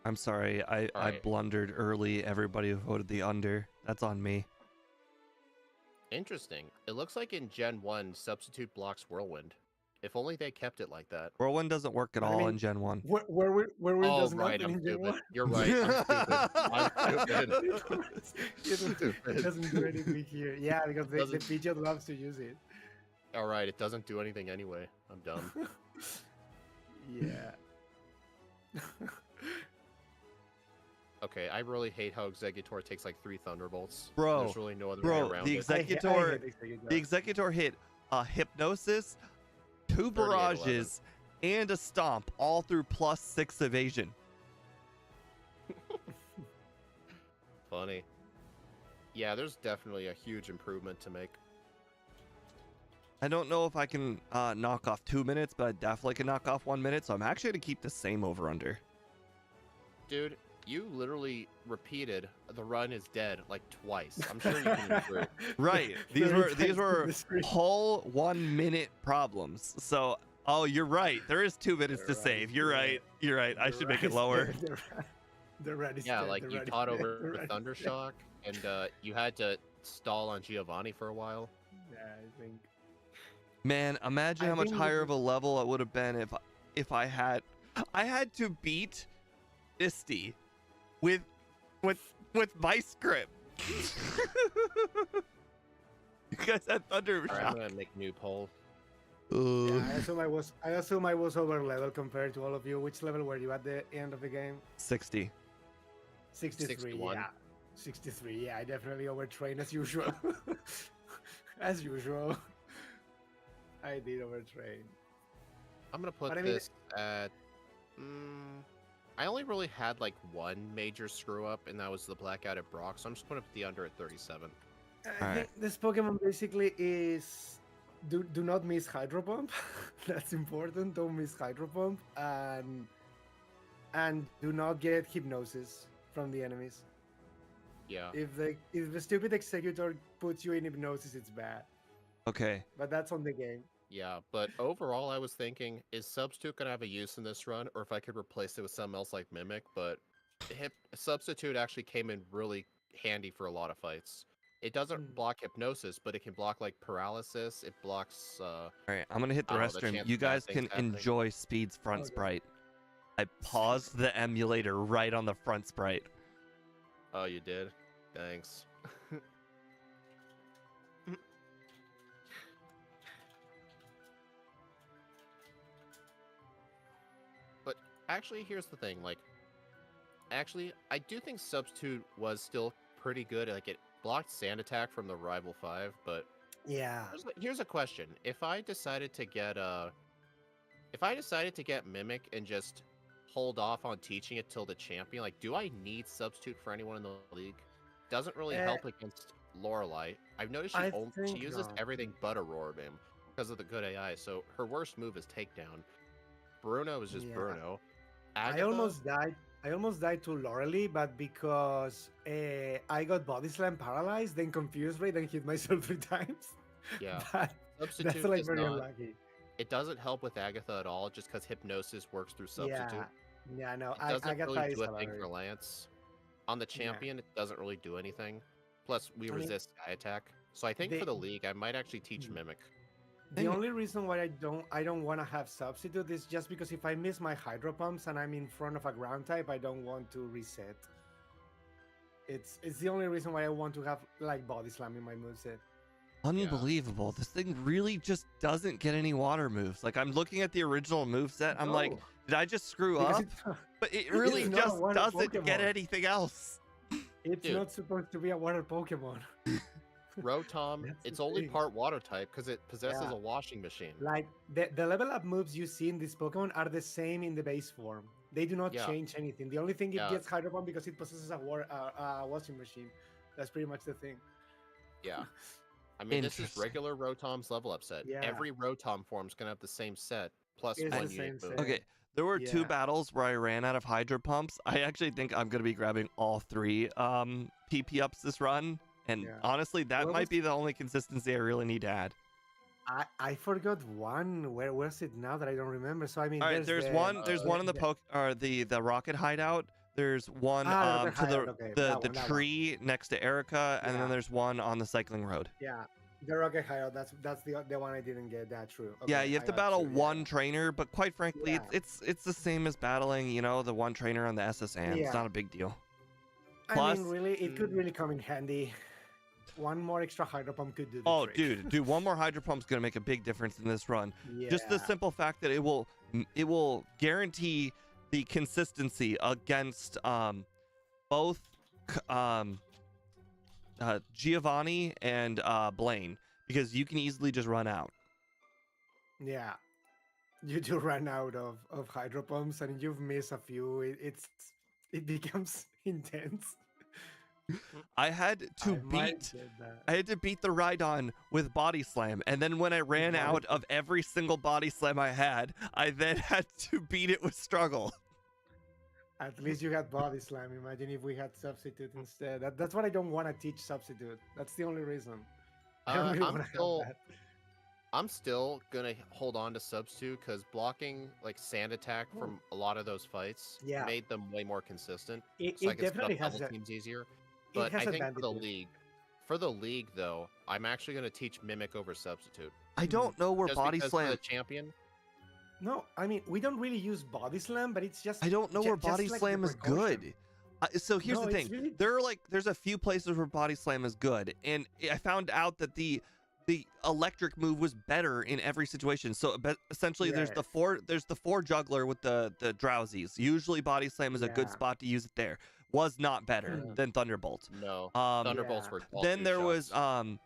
I'm sorry, I Alright. blundered early. Everybody voted the under. That's on me. Interesting. It looks like in Gen 1, substitute blocks Whirlwind. If only they kept it like that. Whirlwind doesn't work at I all mean, in Gen 1. Where we Oh, doesn't right, happen I'm in Gen stupid. 1. You're right, I'm stupid. It doesn't do anything here. Yeah, because the Pidgeot loves to use it. Alright, it doesn't do anything anyway. I'm dumb. Yeah. Okay, I really hate how Exeggutor takes like 3 Thunderbolts. Bro, There's really no other way around the it. the Exeggutor hit a Hypnosis, 2 barrages, and a Stomp, all through +6 evasion. Funny. Yeah, there's definitely a huge improvement to make. I don't know if I can knock off 2 minutes, but I definitely can knock off 1 minute, so I'm actually going to keep the same over-under. Dude, you literally repeated the run is dead like twice. I'm sure you can improve. Right. These were whole 1 minute problems. So, oh, you're right. There is 2 minutes to save. You're right. You're right. I should make it lower. The red is Yeah, dead, like the you red is taught dead, over the red is dead. Thundershock, and you had to stall on Giovanni for a while. Yeah, I think. Man, imagine I how much think higher we of a level it would have been if I had to beat Misty with Vice Grip. You guys had Thundershock. Alright, I'm gonna make a new poll. Yeah, I assume I was over level compared to all of you. Which level were you at the end of the game? 60. 63. 61. Yeah. 63. Yeah, I definitely overtrained as usual. As usual. I did overtrain. I'm gonna put But I mean- this at. I only really had like 1 major screw up, and that was the blackout at Brock. So I'm just putting the under at 37. I think this Pokemon basically is do not miss Hydro Pump. That's important. Don't miss Hydro Pump, and do not get Hypnosis from the enemies. Yeah. If the stupid Exeggutor puts you in Hypnosis, it's bad. Okay. But that's on the game. Yeah, but overall, I was thinking, is Substitute gonna have a use in this run, or if I could replace it with something else like Mimic? But Substitute actually came in really handy for a lot of fights. It doesn't block Hypnosis, but it can block like Paralysis. It blocks. All right, I'm gonna hit the I don't know, the restroom. chance You of bad guys things can happening. enjoy Speed's front Okay. sprite. I paused the emulator right on the front sprite. Oh, you did? Thanks. actually, here's the thing. Like, actually, I do think Substitute was still pretty good. Like, it blocked Sand Attack from the Rival 5, but Yeah. here's a question. If I decided to get Mimic and just hold off on teaching it till the champion, like, do I need Substitute for anyone in the league? Doesn't really Uh, help against Lorelei. I've noticed I she think uses no. everything but Aurora Beam because of the good AI, so her worst move is Takedown. Bruno is just Yeah. Bruno. I Agatha, almost died. I almost died to Lorelei, but because I got body slam paralyzed, then confused ray, then hit myself 3 times. yeah. But that's Substitute like is very not. unlucky. It doesn't help with Agatha at all, just because Hypnosis works through Substitute. Yeah, no, It doesn't Agatha really is do a thing hilarious. for Lance. On the Yeah. champion, it doesn't really do anything. Plus, we I mean, resist Sky Attack. So I think for the the league, I might actually teach Mhm. Mimic. the only reason why I don't want to have substitute is just because if I miss my hydro pumps and I'm in front of a ground type, I don't want to reset. It's the only reason why I want to have like body slam in my moveset. Unbelievable. This thing really just doesn't get any water moves. Like, I'm looking at the original moveset. I'm like, No, did I just screw because up? it's But it really not a just water doesn't get Pokemon. anything else. It's Dude. not supposed to be a water Pokemon. Rotom, That's the it's only thing. part water type because it possesses Yeah. a washing machine. Like the level up moves you see in this Pokemon are the same in the base form. They do not Yeah. change anything. The only thing it Yeah. gets Hydro Pump because it possesses a washing machine. That's pretty much the thing. Yeah. I mean, this is Interesting. regular Rotom's level up set. Yeah. Every Rotom form's going to have the same set, plus It's one the unique same move. set. Okay, there were 2 Yeah. battles where I ran out of Hydro Pumps. I actually think I'm going to be grabbing all 3 PP ups this run. And Yeah. honestly, that What might was- be the only consistency I really need to add. I forgot one. Where was it now that I don't remember? So I mean, All right, there's one in the rocket hideout. There's one the to rocket the hideout, okay, the, that the one, that one. tree next to Erica, and then Yeah. there's one on the cycling road. Yeah, the Rocket Hideout. That's the one I didn't get. That true. Yeah, Okay, you have I to got battle you, yeah. one trainer, but quite frankly, Yeah. it's the same as battling, the one trainer on the SSN. Yeah. It's not a big deal. I Plus- mean, really, it could really come in handy. One more extra Hydro Pump could do the Oh, trick. dude, one more Hydro Pump's gonna make a big difference in this run. Yeah. Just the simple fact that it will guarantee the consistency against both Giovanni and Blaine, because you can easily just run out. Yeah. You do run out of Hydro Pumps and you've missed a few. It becomes intense. I had to I might beat get that. I had to beat the Rhydon with Body Slam, and then when I ran Body out of every single Body Slam I had, I then had to beat it with Struggle. At least you had Body Slam. Imagine if we had Substitute instead. That's what I don't want to teach Substitute. That's the only reason. I don't really I'm want to still have that. I'm still gonna hold on to Substitute because blocking like Sand Attack from a lot of those fights Yeah. made them way more consistent. It, So I it can split definitely up has double a, teams easier. it But has I think for the advantages. league though, I'm actually gonna teach Mimic over Substitute. I don't know where Just Body because for Slam. the champion. No, I mean we don't really use Body Slam, but it's just I don't know where just Body like the Slam is precaution. good. So here's No, the it's thing. really- There's a few places where Body Slam is good, and I found out that the electric move was better in every situation. So essentially, there's the four juggler with the drowsies. Usually, Body Slam is a good Yeah. spot to use it there. Was not better Mm. than Thunderbolt. No. Thunderbolt. Thunderbolts were all Then two there was shots.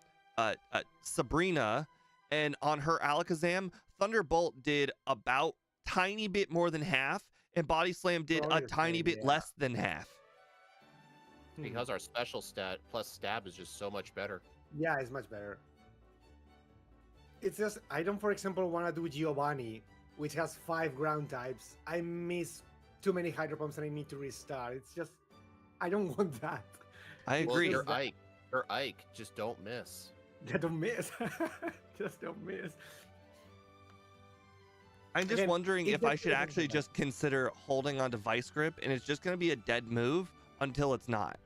Sabrina, and on her Alakazam, Thunderbolt did about tiny bit more than half, and Body Slam did Probably a the tiny same, bit yeah. less than half. because our special stat plus stab is just so much better. Yeah, it's much better. It's just I don't, for example, want to do Giovanni, which has 5 ground types. I miss too many Hydro Pumps and I need to restart. It's just I don't want that. I It's agree. just Your that- Ike, just don't miss. I don't miss. Just don't miss. I'm just Again, wondering it if I should depends on actually that. just consider holding on to Vice Grip, and it's just going to be a dead move until it's not.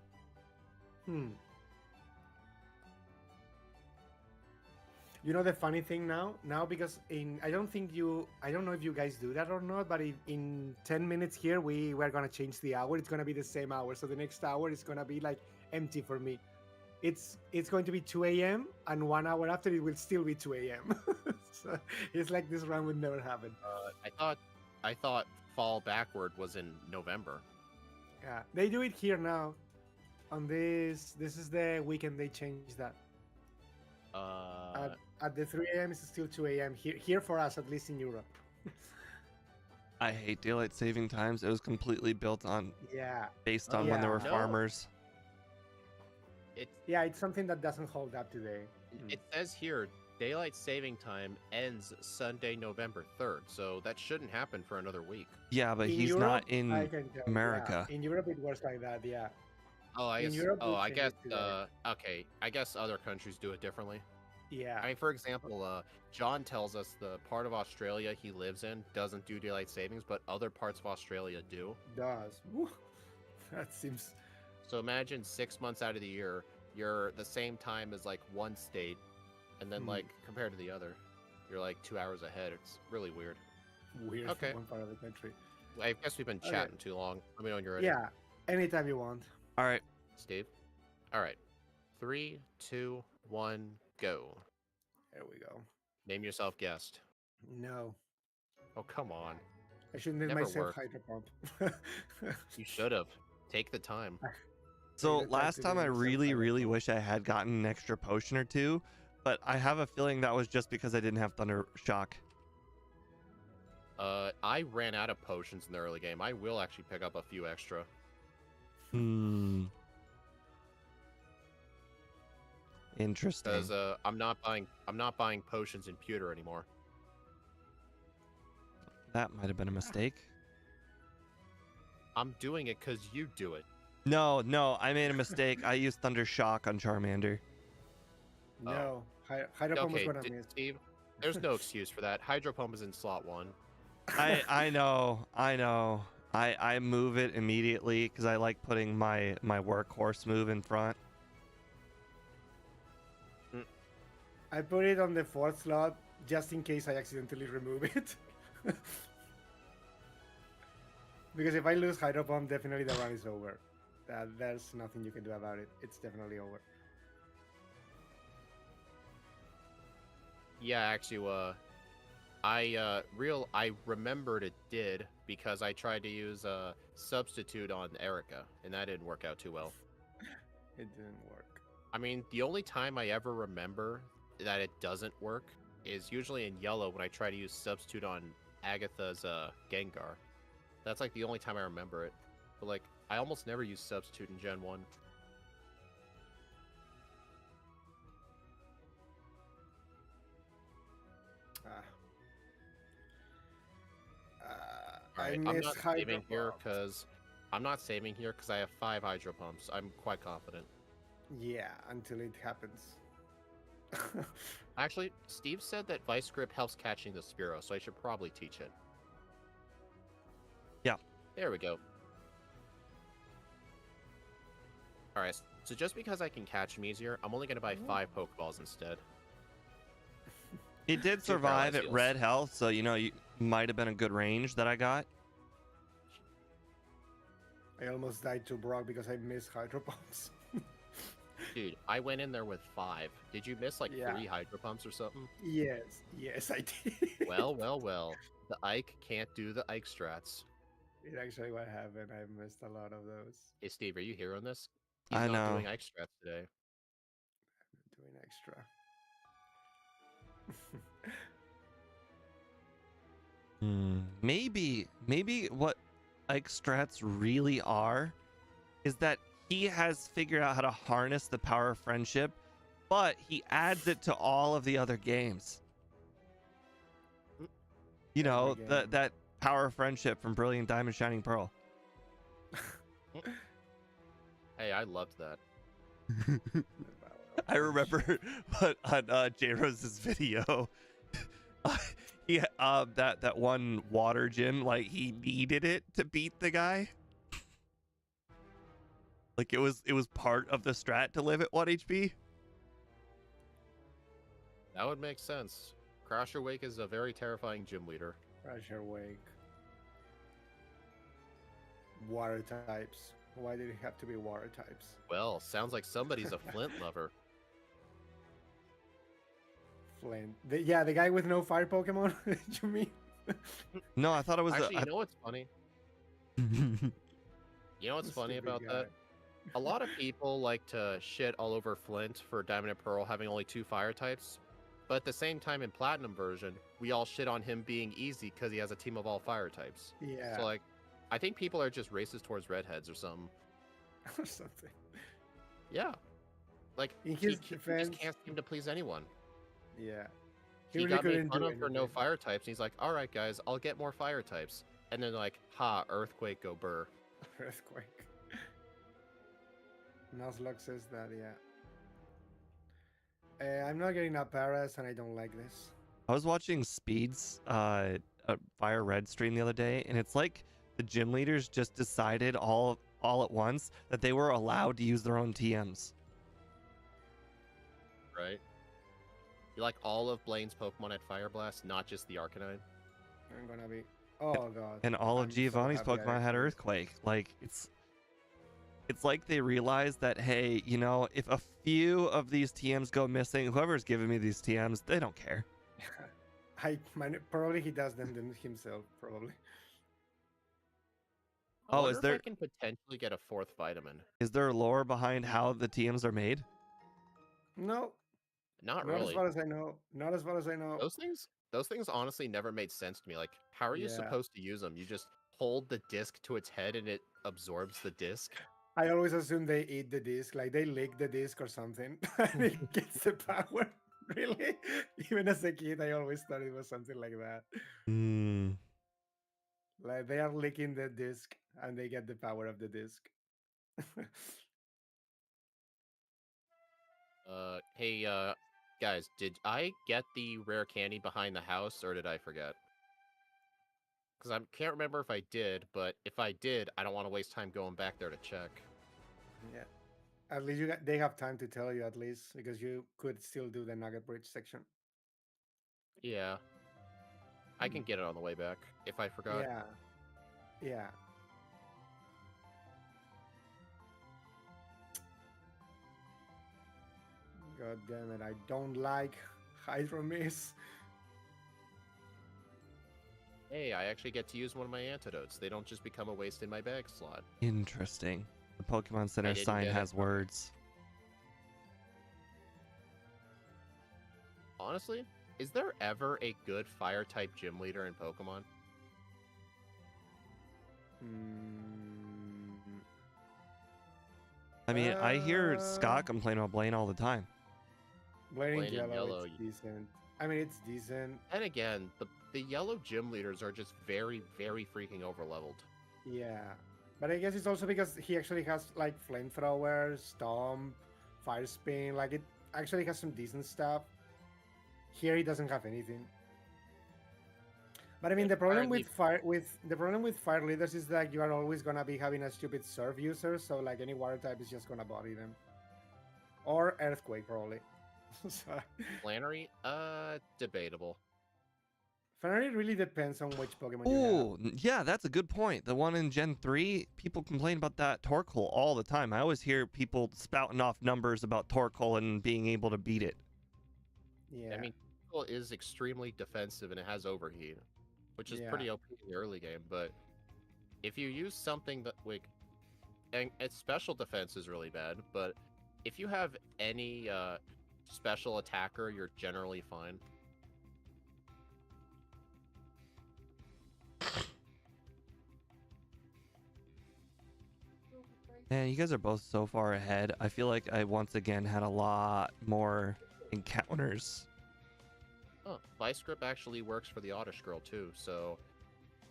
You know the funny thing now because I don't know if you guys do that or not, but in 10 minutes here we're gonna change the hour. It's gonna be the same hour, so the next hour is gonna be like empty for me. It's going to be 2 a.m. and 1 hour after it will still be 2 a.m. So it's like this run would never happen. I thought fall backward was in November. Yeah, they do it here now. On this is the weekend they changed that. At the 3 a.m. it's still 2 a.m. Here for us, at least in Europe. I hate daylight saving times. It was completely built on Yeah, based on when there Yeah. were No. farmers. yeah, it's something that doesn't hold up today. It says here daylight saving time ends Sunday, November 3rd, so that shouldn't happen for another week. Yeah, but In he's Europe, not I in can tell, yeah. America. In Europe, it works like that. Yeah. Oh, I In guess. Europe, Oh, they I change guess. it today. Okay. I guess other countries do it differently. Yeah. I mean, for example, John tells us the part of Australia he lives in doesn't do daylight savings, but other parts of Australia do. Does. Woo. That seems. So imagine 6 months out of the year, you're the same time as like one state, and then Hmm. like compared to the other, you're like 2 hours ahead. It's really weird. Weird Okay. for one part of the country. I guess we've been Okay. chatting too long. Let me know when you're ready. Yeah. Anytime you want. All right. Steve. All right. 3, 2, 1, go. There we go. Name yourself guest. No, Oh, come on. I should name Never myself worked. Hydro Pump. You should have. Take the time. So the time last to time do I myself really, Hydro really Pump. wish I had gotten an extra potion or two, but I have a feeling that was just because I didn't have Thunder Shock. I ran out of potions in the early game. I will actually pick up a few extra. Hmm. Interesting. Because I'm not buying potions in pewter anymore. That might have been a mistake. I'm doing it because you do it. No, I made a mistake. I used Thunder Shock on Charmander. No, Hydro Pump was Okay, gonna miss. Steve, there's no excuse for that. Hydro Pump is in slot 1. I know. I move it immediately because I like putting my workhorse move in front. I put it on the 4th slot just in case I accidentally remove it. Because if I lose Hydro Pump, definitely the run is over. There's nothing you can do about it. It's definitely over. Yeah, actually, I remembered it did because I tried to use a substitute on Erica, and that didn't work out too well. It didn't work. I mean, the only time I ever remember that it doesn't work is usually in yellow when I try to use substitute on Agatha's Gengar. That's like the only time I remember it. But like, I almost never use substitute in Gen 1. I I'm miss not Hydro saving here Pump. because I have 5 Hydro Pumps. I'm quite confident. Yeah, until it happens. Actually, Steve said that Vice Grip helps catching the Spearow, so I should probably teach it. Yeah. There we go. Alright, so just because I can catch him easier, I'm only going to buy 5 Pokeballs instead. He did Two survive paralyzed at heals. red health, so you might have been a good range that I got. I almost died to Brock because I missed Hydro Pumps. Dude, I went in there with 5. Did you miss like Yeah. 3 Hydro Pumps or something? Yes, I did. Well. The Ike can't do the Ike strats. It actually what happened. I missed a lot of those. Hey, Steve, are you hearing this? He's I not know. doing Ike strats today. Doing extra. Maybe what Ike strats really are is that he has figured out how to harness the power of friendship, but he adds it to all of the other games. You know, Every game. that power of friendship from Brilliant Diamond Shining Pearl. Hey, I loved that. I remember on J Rose's video, he that one water gym, like he needed it to beat the guy. Like it was part of the strat to live at 1 HP. That would make sense. Crasher Wake is a very terrifying gym leader. Pressure Wake. Water types. Why did it have to be water types? Well, sounds like somebody's a Flint lover. Flint. The guy with no fire Pokemon? You mean? No, I thought it was Actually, you know what's funny? You know what's funny Stupid about guy. that? A lot of people like to shit all over Flint for Diamond and Pearl having only 2 fire types. But at the same time, in Platinum version, we all shit on him being easy because he has a team of all fire types. Yeah, So, like, I think people are just racist towards redheads or something. or something. Yeah. Like, In he his just defense, can't seem to please anyone. yeah, he He really got made couldn't fun do of for no anything. fire types, and he's like, alright, guys, I'll get more fire types. And then, like, ha, Earthquake, go burr. Earthquake. Nuzlocke says that, yeah. I'm not getting up paras, and I don't like this. I was watching Speed's Fire Red stream the other day, and it's like the gym leaders just decided all at once that they were allowed to use their own TMs. Right? You like all of Blaine's Pokemon at Fire Blast, not just the Arcanine? I'm gonna be. Oh god. And all of I'm so Giovanni's happy I Pokemon had actually- Earthquake. Like it's like they realized that, hey, you know, if a few of these TMs go missing, whoever's giving me these TMs, they don't care. Probably he does them himself. Probably. I Oh, wonder is if there- I can potentially get a 4th vitamin. Is there lore behind how the TMs are made? No, Not not as really. far as I know. Not as far as I know. Those things honestly never made sense to me. Like, how are you Yeah. supposed to use them? You just hold the disc to its head and it absorbs the disc? I always assume they eat the disc, like they lick the disc or something, and it gets the power. Really? Even as a kid, I always thought it was something like that. Hmm. Like they are licking the disc and they get the power of the disc. Hey, guys, did I get the rare candy behind the house, or did I forget? Because I can't remember if I did, but if I did, I don't want to waste time going back there to check. Yeah. At least they have time to tell you at least because you could still do the Nugget Bridge section. Yeah. I can get it on the way back, if I forgot. Yeah. Yeah. God damn it! I don't like Hydro Miss. Hey, I actually get to use one of my antidotes. They don't just become a waste in my bag slot. Interesting. The Pokemon Center didn't sign get it. has words. Honestly, is there ever a good fire-type gym leader in Pokemon? I mean, I hear Uh, Scott complain about Blaine all the time. Blaine Blaine in in yellow, yellow, it's decent. I mean, it's decent. And again, the yellow gym leaders are just very, very freaking overleveled. Yeah, but I guess it's also because he actually has like flamethrower, stomp, fire spin. Like it actually has some decent stuff. Here he doesn't have anything. But I mean, the problem with fire leaders is that you are always gonna be having a stupid surf user, so like any water type is just gonna body them, or earthquake probably. So, Flannery, debatable. Fenrir really depends on which Pokemon you Oh, yeah, that's a good point. The one in Gen 3, people complain about that Torkoal all the time. I always hear people spouting off numbers about Torkoal and being able to beat it. have. Yeah, I mean, Torkoal is extremely defensive and it has overheat, which is Yeah. pretty OP in the early game. But if you use something that like, and its special defense is really bad, but if you have any special attacker, you're generally fine. Man, you guys are both so far ahead. I feel like I once again had a lot more encounters. Oh, Vice Grip actually works for the Oddish girl too, so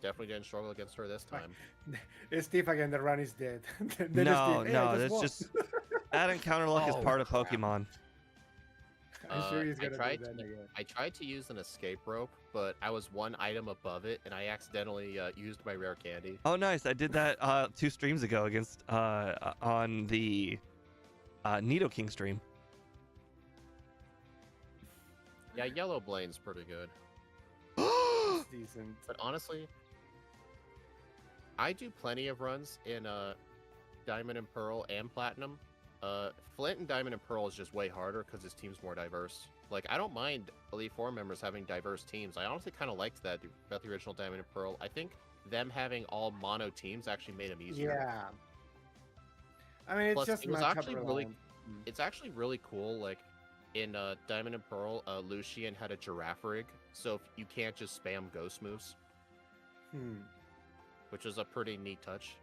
definitely didn't struggle against her this time. Steve again. The run is dead. Then No, Steve, "Hey, no, I that's won." just that encounter luck is Oh, part of crap. Pokemon. I'm sure he's I gonna tried do that to- again. I tried to use an escape rope, but I was one item above it, and I accidentally used my rare candy. Oh, nice. I did that 2 streams ago against on the Nidoking stream. Yeah, Yellow Blaine's pretty good. It's decent. But honestly, I do plenty of runs in Diamond and Pearl and Platinum. Flint and Diamond and Pearl is just way harder because his team's more diverse. Like, I don't mind Elite Four members having diverse teams. I honestly kind of liked that about the original Diamond and Pearl. I think them having all mono teams actually made them easier. Yeah. I mean, it's Plus, just it was matchup actually reliant. it's actually really cool. Like in Diamond and Pearl, Lucian had a giraffe rig, so if you can't just spam ghost moves, which was a pretty neat touch.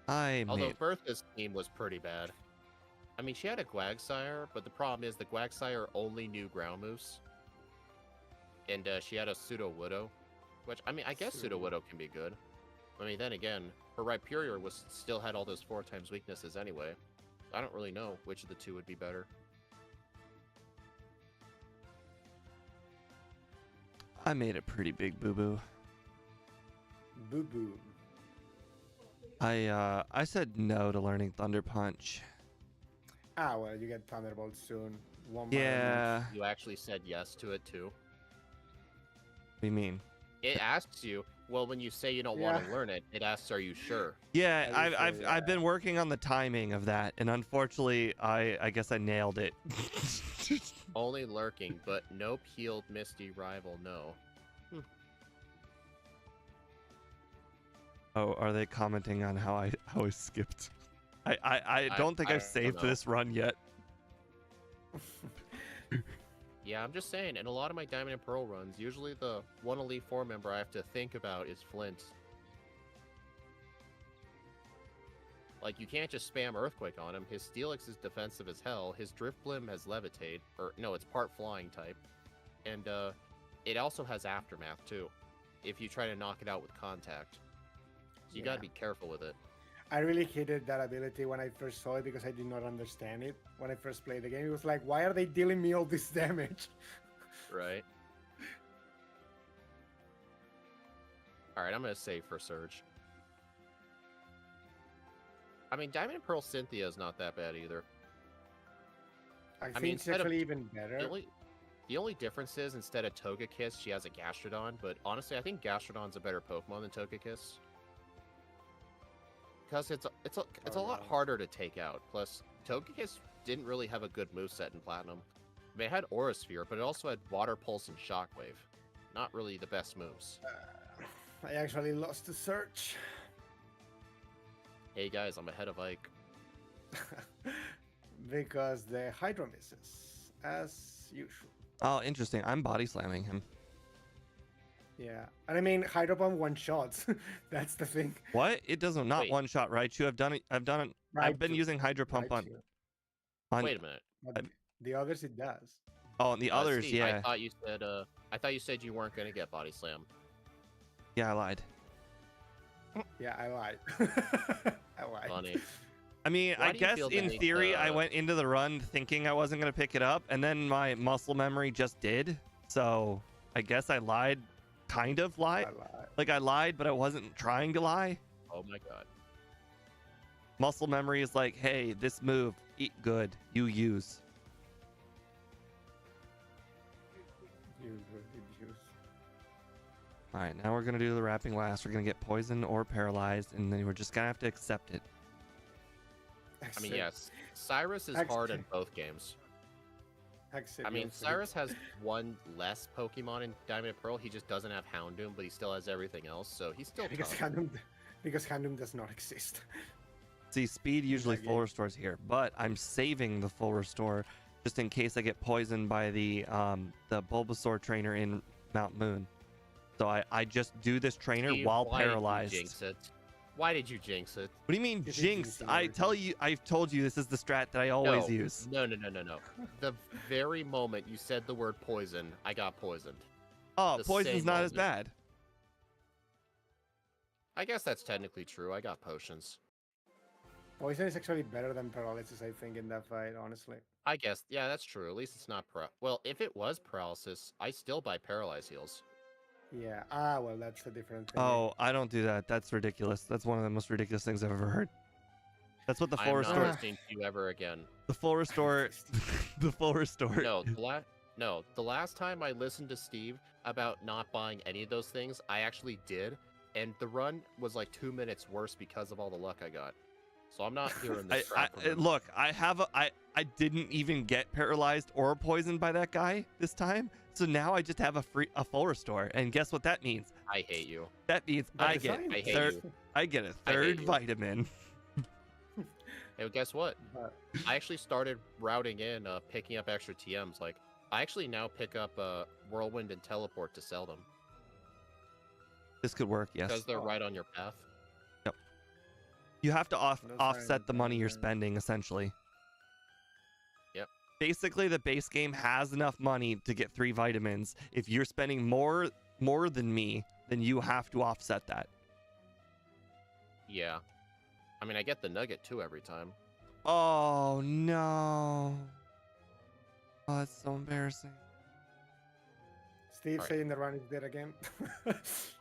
Although Bertha's team was pretty bad. I mean, she had a Quagsire, but the problem is the Quagsire only knew ground moves. And she had a Pseudo-Widow, which, I mean, I guess Pseudo-Widow can be good. I mean, then again, her Rhyperior still had all those 4x weaknesses anyway. I don't really know which of the two would be better. I made a pretty big boo-boo. Boo-boo. I said no to learning Thunder Punch. Ah, well, you get Thunderbolt soon. Yeah. You actually said yes to it too. What do you mean? It asks you, well, when you say you don't want to learn it, it asks, are you sure? Yeah, I've been working on the timing of that, and unfortunately, I guess I nailed it. Only lurking, but nope, healed Misty rival, no. Oh, are they commenting on how I skipped? I don't think I've saved this run yet. Yeah, I'm just saying, in a lot of my Diamond and Pearl runs, usually the one Elite Four member I have to think about is Flint. Like, you can't just spam Earthquake on him. His Steelix is defensive as hell. His Drifblim has Levitate. Or, no, it's part Flying type. And, it also has Aftermath, too. If you try to knock it out with Contact. So you gotta be careful with it. I really hated that ability when I first saw it because I did not understand it. When I first played the game, it was like, why are they dealing me all this damage? Right. Alright, I'm gonna save for Surge. I mean, Diamond and Pearl Cynthia is not that bad either. I think it's actually even better. The only difference is, instead of Togekiss, she has a Gastrodon, but honestly, I think Gastrodon's a better Pokemon than Togekiss. Because it's a lot harder to take out. Plus, Togekiss didn't really have a good moveset in Platinum. I mean, it had Aura Sphere, but it also had Water Pulse and Shockwave. Not really the best moves. I actually lost the search. Hey guys, I'm ahead of Ike. Because the Hydro misses, as usual. Oh, interesting. I'm body slamming him. Yeah, and I mean, Hydro Pump one shots. That's the thing. What? It doesn't not one shot, right? I've done it. I've done it. I've been using Hydro Pump on. Wait a minute. The others it does. Oh, and the others, Steve, yeah. I thought you said you weren't gonna get body slam. Yeah, I lied. Yeah, I lied. I lied. Funny. I mean, I guess in theory, I went into the run thinking I wasn't gonna pick it up, and then my muscle memory just did. So I guess I lied. Kind of lied. Like I lied, but I wasn't trying to lie. Oh my god. Muscle memory is like, hey, this move, eat good, you use. All right, now we're gonna do the wrapping last. We're gonna get poisoned or paralyzed, and then we're just gonna have to accept it. I mean, yes, Cyrus is hard in both games. I mean, Cyrus has one less Pokemon in Diamond and Pearl. He just doesn't have Houndoom, but he still has everything else, so he's still because tough. Houndoom does not exist. See, speed usually full restores here, but I'm saving the full restore just in case I get poisoned by the Bulbasaur trainer in Mount Moon. So I just do this trainer while paralyzed. Did you jinx it? Why did you jinx it? What do you mean jinx? I've told you this is the strat that I always use. No. The very moment you said the word poison, I got poisoned. Oh, poison's not as bad. I guess that's technically true. I got potions. Poison is actually better than paralysis, I think, in that fight, honestly. I guess, yeah, that's true. At least it's not well, if it was paralysis, I still buy paralyze heals. Yeah. Well, that's a different thing. Oh, I don't do that. That's ridiculous. That's one of the most ridiculous things I've ever heard. That's what the full restore. I'm not listening to you ever again. The full restore. The full restore. No, the last time I listened to Steve about not buying any of those things, I actually did, and the run was like 2 minutes worse because of all the luck I got. So I'm not hearing this crap from him. Look, I didn't even get paralyzed or poisoned by that guy this time. So now I just have a full restore, and guess what that means? I hate you. That means By I get design. I hate third. you. I get a I hate third you. vitamin. Hey, well, guess what? But I actually started routing in, picking up extra TMs. Like, I actually now pick up Whirlwind and Teleport to sell them. This could work, yes. Because they're right on your path. You have to Those offset aren't the money you're bad. spending, essentially. Yep. Basically, the base game has enough money to get 3 vitamins. If you're spending more than me, then you have to offset that. Yeah. I mean, I get the nugget too every time. Oh no. Oh, that's so embarrassing. Steve Alright. saying the run is dead again.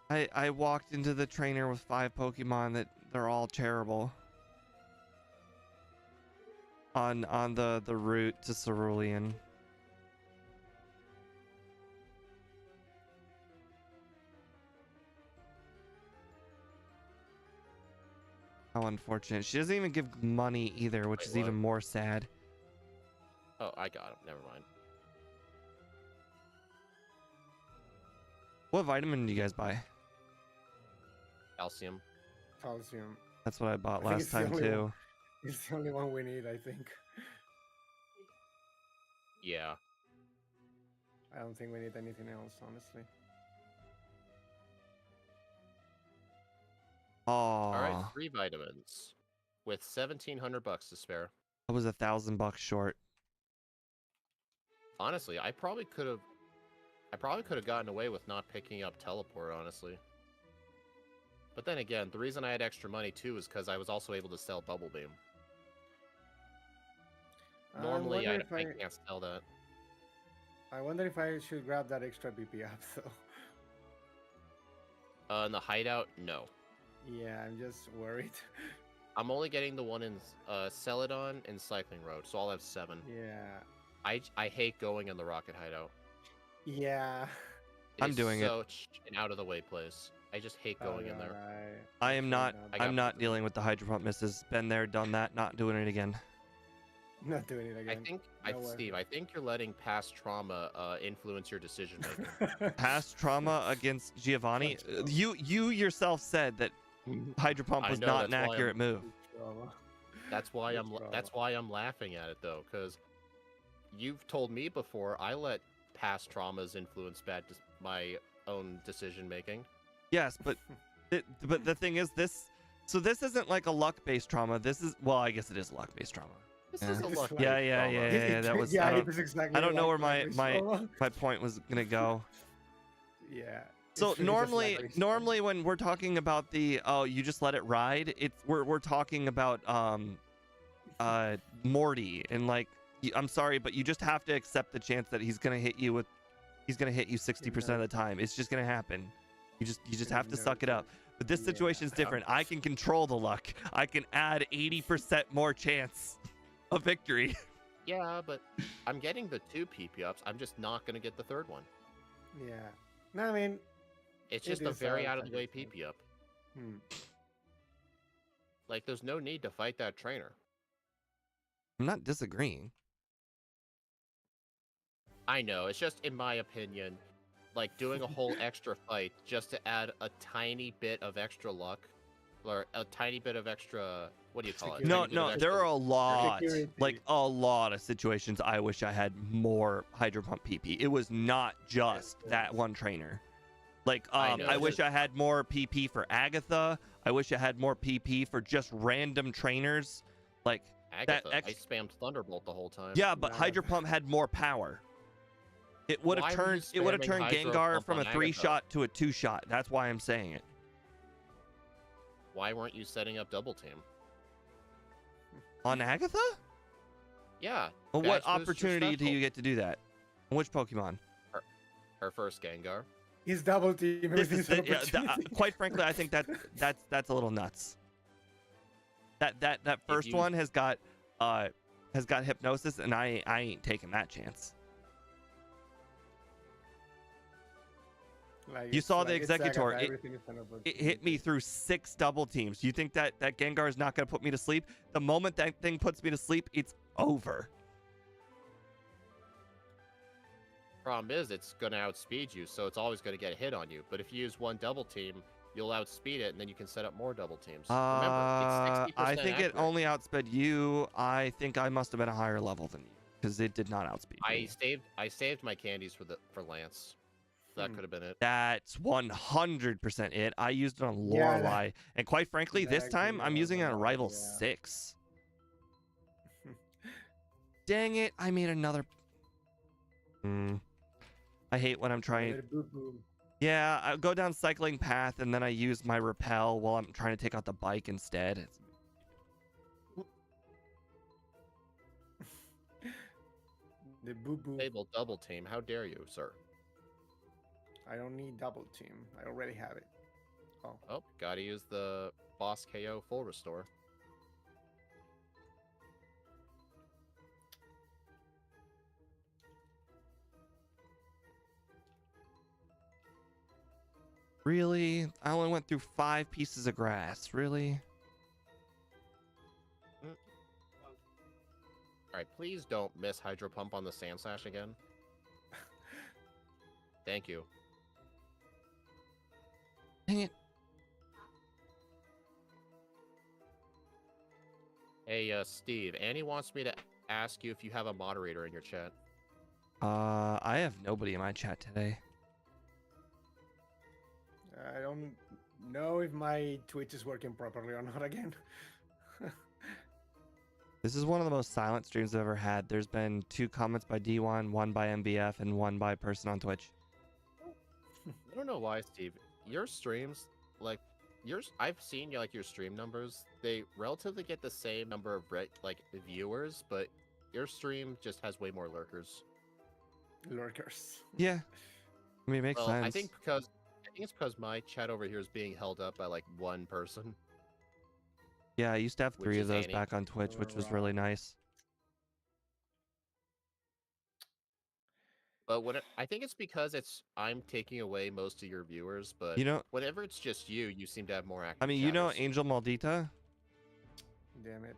I walked into the trainer with 5 Pokemon that they're all terrible. On the route to Cerulean. How unfortunate. She doesn't even give money either, which Wait, is even what? more sad. Oh, I got him. Never mind. What vitamin do you guys buy? Calcium. Calcium. That's what I bought I think last it's the time only too. one. It's the only one we need, I think. Yeah. I don't think we need anything else, honestly. Oh, All right, 3 vitamins with 1,700 bucks to spare. I was $1,000 short. Honestly, I probably could have gotten away with not picking up Teleport, honestly. But then again, the reason I had extra money too is because I was also able to sell Bubble Beam. Normally, I can't sell that. I wonder if I should grab that extra BP up, though. In the hideout, no. Yeah, I'm just worried. I'm only getting the one in Celadon and Cycling Road, so I'll have 7. Yeah. I hate going in the Rocket Hideout. Yeah. I'm doing it. So an out of the way place. I just hate going in there. I am not. I got I'm not both. dealing with the Hydro Pump misses. Been there, done that. Not doing it again. Not doing it I again. think, No way. Steve, I think you're letting past trauma influence your decision making. Past trauma against Giovanni. You yourself said that Hydro Pump I was know, not an that's why accurate move. That's why That's trauma. that's why I'm laughing at it though, because you've told me before I let past traumas influence my own decision making. Yes, but the thing is, this isn't like a luck-based trauma. This is, well, I guess it is luck-based trauma. This Yeah. is a It's luck. like- Yeah. That was. Yeah, I it don't, is exactly. I don't know like where my trauma. my point was gonna go. Yeah. So it's really just normally, like normally when we're talking about the you just let it ride, we're talking about Morty, and like I'm sorry, but you just have to accept the chance that he's gonna hit you 60% of the time. It's just gonna happen. You just have to suck it up. But this Yeah. situation is different. I can control the luck. I can add 80% more chance of victory. Yeah, but I'm getting the 2 PP ups. I'm just not gonna get the 3rd one. Yeah. No, I mean. It's It just a is very a out of the way package PP up. Hmm. Like, there's no need to fight that trainer. I'm not disagreeing. I know, it's just, in my opinion, like, doing a whole extra fight just to add a tiny bit of extra luck, or a tiny bit of extra, what do you call it? Security. No, Tiny bit of no, extra- there are a lot, Security. like a lot of situations I wish I had more Hydro Pump PP. It was not just that one trainer. Like, I know, I it's wish just- I had more PP for Agatha. I wish I had more PP for just random trainers. Like, Agatha, ex- I spammed Thunderbolt the whole time. yeah, but Nah. Hydro Pump had more power. It would Why have were you turned. It would have spamming turned Hydro Gengar Pump from a on 3-shot to a 2-shot. That's why I'm saying it. Why weren't you setting up Double Team? On Agatha? Yeah. Well, Badge what boosts your opportunity do special. you get to do that? On which Pokemon? Her first Gengar. He's double team. This everything's is an yeah, opportunity. quite frankly, I think that's a little nuts. That first you- one has got hypnosis, and I ain't taking that chance. Like You saw the it's Executor. Agatha, everything is an It hit me opportunity. through 6 double teams. You think that Gengar is not going to put me to sleep? The moment that thing puts me to sleep, it's over. Problem is, it's going to outspeed you, so it's always going to get a hit on you. But if you use one double team, you'll outspeed it, and then you can set up more double teams. Remember, it's 60% I think accurate. it only outsped you. I think I must have been a higher level than you because it did not outspeed me. I saved my candies for Lance. That could have been it. That's 100% it. I used it on Yeah, Lorelei, and quite frankly, that this actually time I'm was using it on annoying, Rival yeah. 6. Dang it! I made another. I hate when I'm trying. Another boo-boo. Yeah, I go down cycling path and then I use my repel while I'm trying to take out the bike instead. The boo-boo. Stable double team. How dare you, sir? I don't need double team. I already have it. Oh. Oh, gotta use the boss KO full restore. Really? I only went through 5 pieces of grass. Really? Alright, please don't miss Hydro Pump on the Sand Slash again. Thank you. Dang it. Hey, Steve, Annie wants me to ask you if you have a moderator in your chat. I have nobody in my chat today. I don't know if my Twitch is working properly or not again. This is one of the most silent streams I've ever had. There's been 2 comments by D1, 1 by MBF, and 1 by person on Twitch. I don't know why, Steve. Your streams, like, I've seen your stream numbers. They relatively get the same number of viewers, but your stream just has way more lurkers. Lurkers. Yeah. I mean, it makes sense. I think it's because my chat over here is being held up by like one person. Yeah, I used to have Which 3 of is those Annie. back on Twitch, which was really nice. But I think it's because I'm taking away most of your viewers, but You know, whenever it's just you seem to have more active I mean, you know chatters. Angel Maldita? Damn it.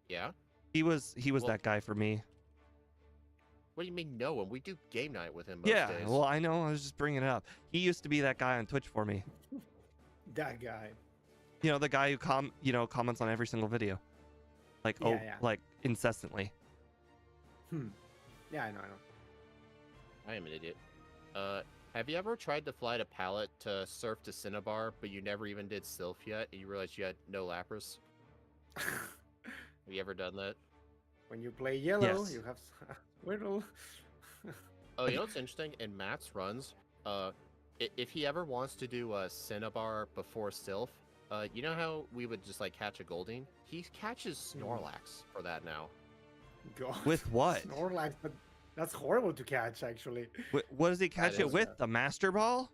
Yeah? He was Well- that guy for me. What do you mean no one? We do game night with him most Yeah, days. well, I know. I was just bringing it up. He used to be that guy on Twitch for me. That guy. You know, the guy who comments on every single video. Like, Yeah. like incessantly. Yeah, I know. I am an idiot. Have you ever tried to fly to Pallet to surf to Cinnabar, but you never even did Sylph yet, and you realized you had no Lapras? Have you ever done that? When you play yellow, Yes. you have Squirtle. Oh, you know what's interesting? In Matt's runs, if he ever wants to do a Cinnabar before Sylph, you know how we would just catch a Goldeen? He catches Snorlax for that now. God. With what? Snorlax, but that's horrible to catch, actually. What does he catch That it is, with? The Master Ball?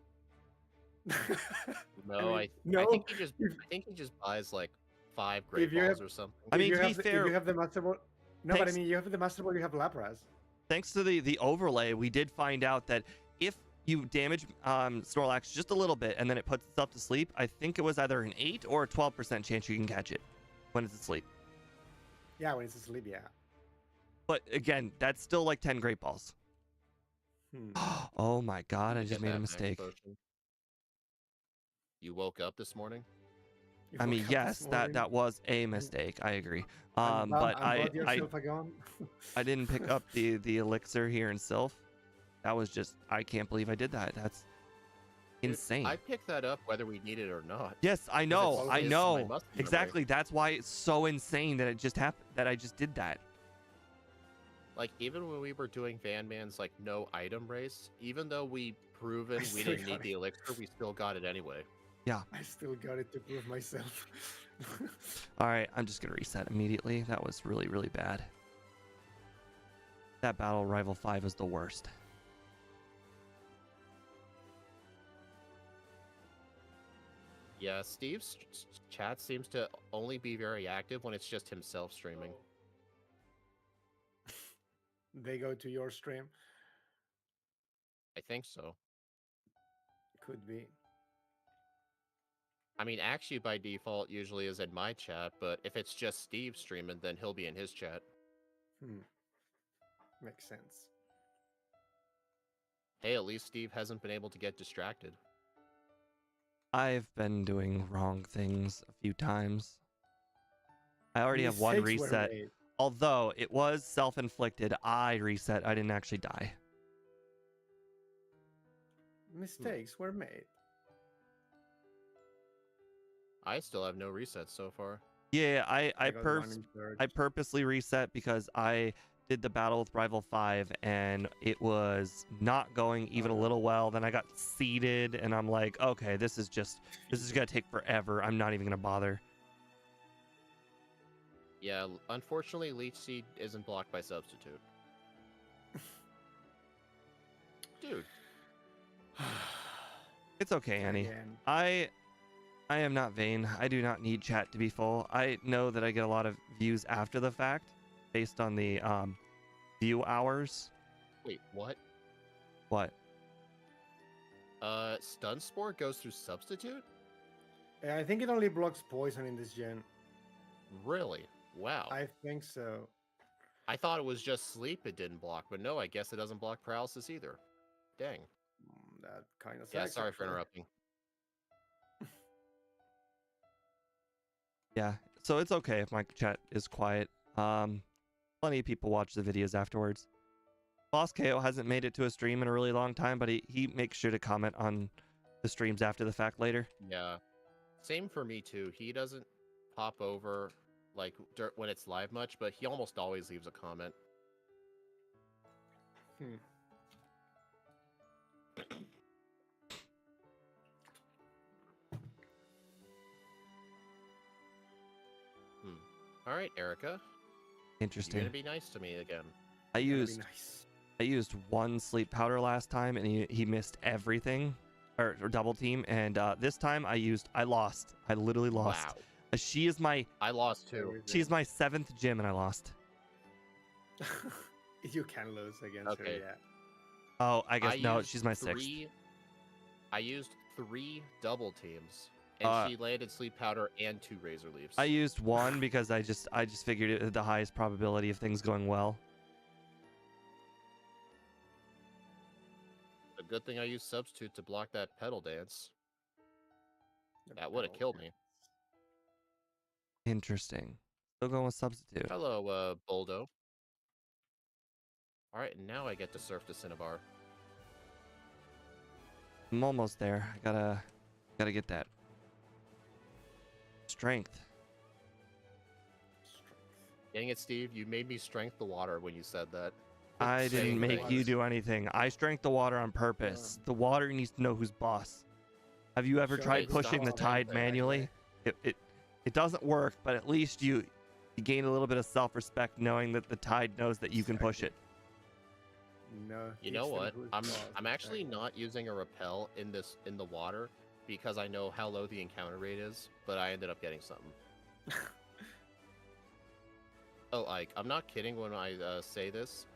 No, I no. think he just buys like 5 Great If you Balls have- or something. I mean, if to you be have fair, if you have the Master Ball. No, but I Thanks- mean, you have the Master Ball, you have Lapras. thanks to the overlay, we did find out that if you damage Snorlax just a little bit and then it puts itself to sleep, I think it was either an 8 or a 12% chance you can catch it when it's asleep. Yeah, when it's asleep, yeah. But again, that's still like 10 Great Balls. Oh my god, I You just get made a that max mistake. potion. You woke up this morning? You I woke mean, up yes, this that morning was a mistake. I agree. and But bought yourself a gun. I didn't pick up the elixir here in Sylph. That was just, I can't believe I did that. That's Dude, insane. I picked that up whether we need it or not. Yes, I know. it's I in my know. muscle memory. Exactly. That's why it's so insane that it just happened, that I just did that. Like, even when we were doing Van Man's no item race, even though we proven I we still didn't got need the elixir, we still got it anyway. I still got it to prove myself. All right, I'm just gonna reset immediately. That was really, really bad. That battle rival 5 is the worst. Yeah, Steve's chat seems to only be very active when it's just himself streaming. They go to your stream. I think so. Could be. I mean, actually, by default, usually is in my chat, but if it's just Steve streaming, then he'll be in his chat. Makes sense. Hey, at least Steve hasn't been able to get distracted. I've been doing wrong things a few times. I already have one Mistakes were reset. made. Although it was self-inflicted, I reset. I didn't actually die. Mistakes were made. I still have no resets so far. Yeah, I got one in third. I purposely reset because I did the battle with Rival 5 and it was not going even a little well. Then I got seeded and I'm like, okay, this is gonna take forever. I'm not even gonna bother. Yeah, unfortunately, Leech Seed isn't blocked by Substitute. Dude. It's okay, Annie. Again. I am not vain. I do not need chat to be full. I know that I get a lot of views after the fact based on the view hours. Wait, what? What? Stun Spore goes through Substitute? Yeah, I think it only blocks poison in this gen. Really? Wow. I think so. I thought it was just sleep it didn't block, but no, I guess it doesn't block paralysis either. Dang. That kind of sucks. Yeah, sorry for actually. interrupting. Yeah, so it's okay if my chat is quiet. Plenty of people watch the videos afterwards. Boss KO hasn't made it to a stream in a really long time, but he makes sure to comment on the streams after the fact later. Yeah. Same for me too. He doesn't pop over like when it's live much, but he almost always leaves a comment. All right, Erica. Interesting. You're gonna be nice to me again. I That'd be used nice. I used one sleep powder last time, and he missed everything, or double team. And this time I lost. I literally lost. Wow. She is my I lost too. She's my 7th gym, and I lost. You can lose against her, Okay. yeah. Oh, I guess no. used She's my 6th. I used 3 double teams, and she landed sleep powder and 2 razor leaves. I used one because I just figured it had the highest probability of things going well. A good thing I used substitute to block that pedal dance. The That would have pedal killed me. Interesting. Still going with substitute. Hello, Boldo. All right, now I get to surf to Cinnabar. I'm almost there. I gotta get that strength. Dang it, Steve! You made me strength the water when you said that. I didn't Same make thing. you do anything. I strength the water on purpose. The water needs to know who's boss. Have you ever Sure, tried it's pushing the not tide anything, manually? It doesn't work, but at least you gain a little bit of self-respect knowing that the tide knows that you can push it. No. You know teach them what? who's I'm boss, actually exactly. not using a repel in the water because I know how low the encounter rate is, but I ended up getting something. Oh, Ike, I'm not kidding when I say this,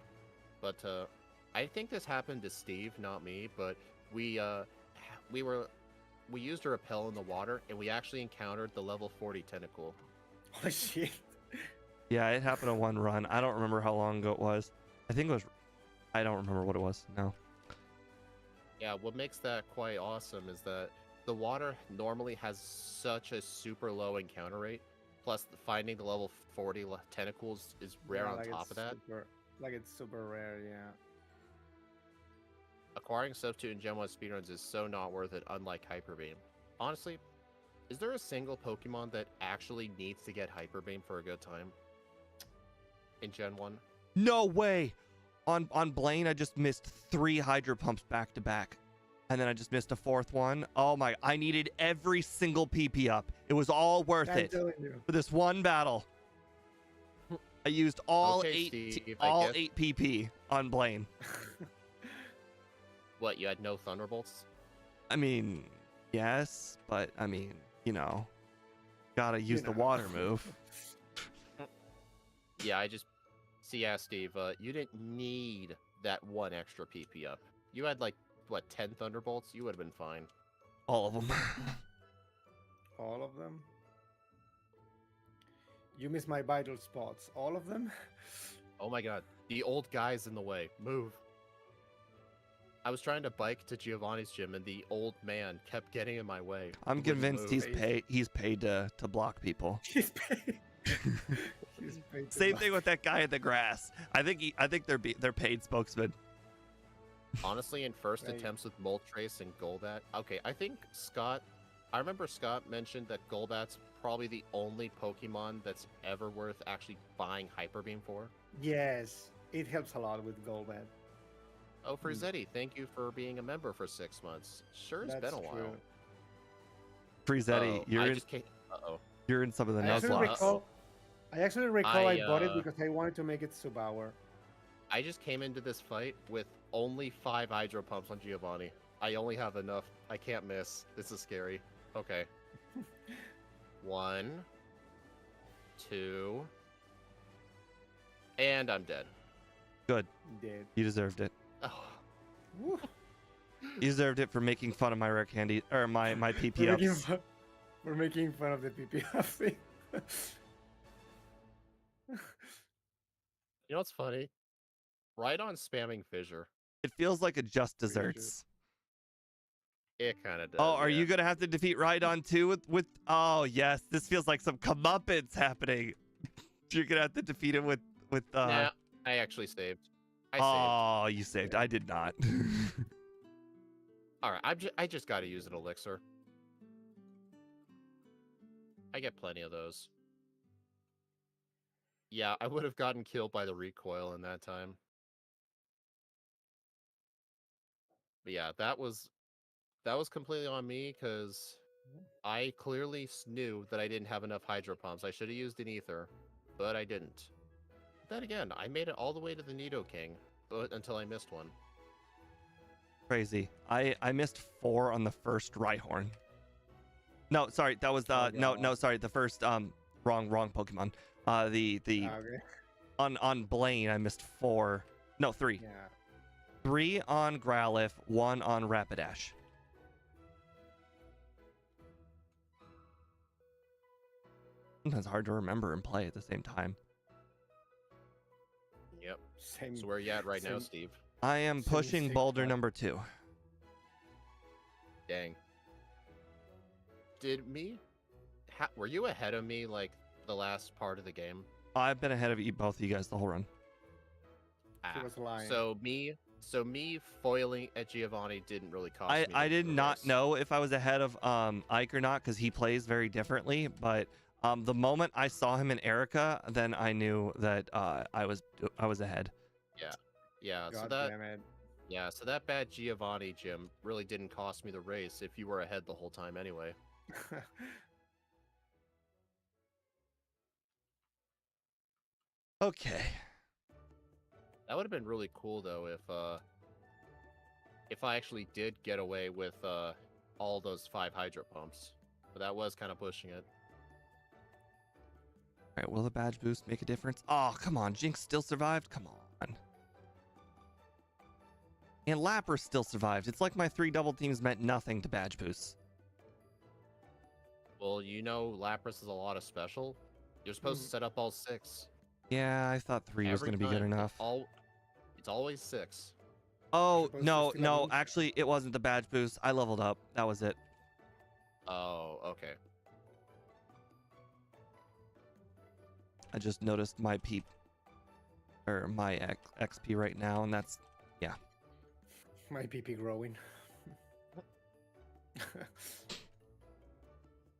but I think this happened to Steve, not me. But we used a repel in the water, and we actually encountered the level 40 tentacle. Oh shit. Yeah, it happened on one run. I don't remember how long ago it was. I think it was. I don't remember what it was. No. Yeah, what makes that quite awesome is that the water normally has such a super low encounter rate. Plus, finding the level 40 tentacles is rare Yeah, on like top it's of that. It's super rare, yeah. Acquiring substitute in Gen 1 speedruns is so not worth it, unlike Hyper Beam. Honestly, is there a single Pokemon that actually needs to get Hyper Beam for a good time? In Gen 1? No way. On Blaine, I just missed 3 Hydro Pumps back to back. And then I just missed a 4th one. Oh my, I needed every single PP up. It was all worth I'm it telling you. for this one battle. I used all Okay, 8 Steve, all I guess- 8 PP on Blaine. What, you had no Thunderbolts? I mean, yes, but I mean, gotta use the know. water move. Yeah, See, yeah, Steve, you didn't need that one extra PP up. You had like what, 10 Thunderbolts, you would have been fine. All of them. All of them. You miss my vital spots. All of them. Oh my god, the old guy's in the way. Move. I was trying to bike to Giovanni's gym, and the old man kept getting in my way. I'm He wouldn't convinced move. he's paid to block people. He's paid. He's paid to Same block. thing with that guy in the grass. I think they're paid spokesmen. Honestly, in first Right. attempts with Moltres and Golbat, okay, I think I remember Scott mentioned that Golbat's probably the only Pokemon that's ever worth actually buying Hyper Beam for. Yes, it helps a lot with Golbat. Oh, Frizzetti, thank you for being a member for 6 months. Sure, it's been a while. Frizetti, Uh-oh. you're in some of the I actually Nuzlocke. recall. I actually recall I bought it I because I wanted to make it Subaur. I just came into this fight with only 5 Hydro Pumps on Giovanni. I only have enough. I can't miss. This is scary. Okay. 1, 2, and I'm dead. Good. Dead. You deserved it. Oh, Woo. You deserved it for making fun of my rare candy or my PP We're making ups. fun, we're making fun of the PPF thing. you know what's funny? Right on spamming Fissure. It feels like a just desserts. It kind of does. Oh, are yeah. you gonna have to defeat Rhydon too with? Oh yes, this feels like some comeuppance happening. You're gonna have to defeat him with. Nah, I actually saved. I saved. Oh, you saved. I did not. All right, I just got to use an elixir. I get plenty of those. Yeah, I would have gotten killed by the recoil in that time. But yeah, that was completely on me because I clearly knew that I didn't have enough Hydro Pumps. I should have used an Ether, but I didn't. Then again, I made it all the way to the Nidoking, but until I missed one. Crazy. I missed 4 on the first Rhyhorn. No, sorry, that was the sorry, the first wrong Pokemon. The Okay. on Blaine I missed 4. No, 3. Yeah. 3 on Growlithe, 1 on Rapidash. Sometimes hard to remember and play at the same time. Yep. Same. So where are you at right now, same- Steve? I am Same pushing mistake, boulder but- number 2. Dang. Did me? Were you ahead of me like the last part of the game? I've been ahead of you, both of you guys the whole run. She was lying. So me foiling at Giovanni didn't really cost me. I did the not race. know if I was ahead of Ike or not because he plays very differently. But the moment I saw him in Erica, then I knew that I was ahead. Yeah. God damn it. So that bad Giovanni gym really didn't cost me the race if you were ahead the whole time anyway. Okay. That would have been really cool though if I actually did get away with all those 5 Hydro Pumps. But that was kind of pushing it. All right. Will the badge boost make a difference? Oh, come on. Jinx still survived. Come on. And Lapras still survived. It's like my 3 double teams meant nothing to badge boosts. Well, you know Lapras is a lot of special. You're supposed to set up all 6. Yeah, I thought 3 was Every going to be good time. enough. It's always 6. Oh, supposed to no, still have no. one. Actually, it wasn't the badge boost. I leveled up. That was it. Oh, okay. I just noticed my my XP right now, and that's My PP growing.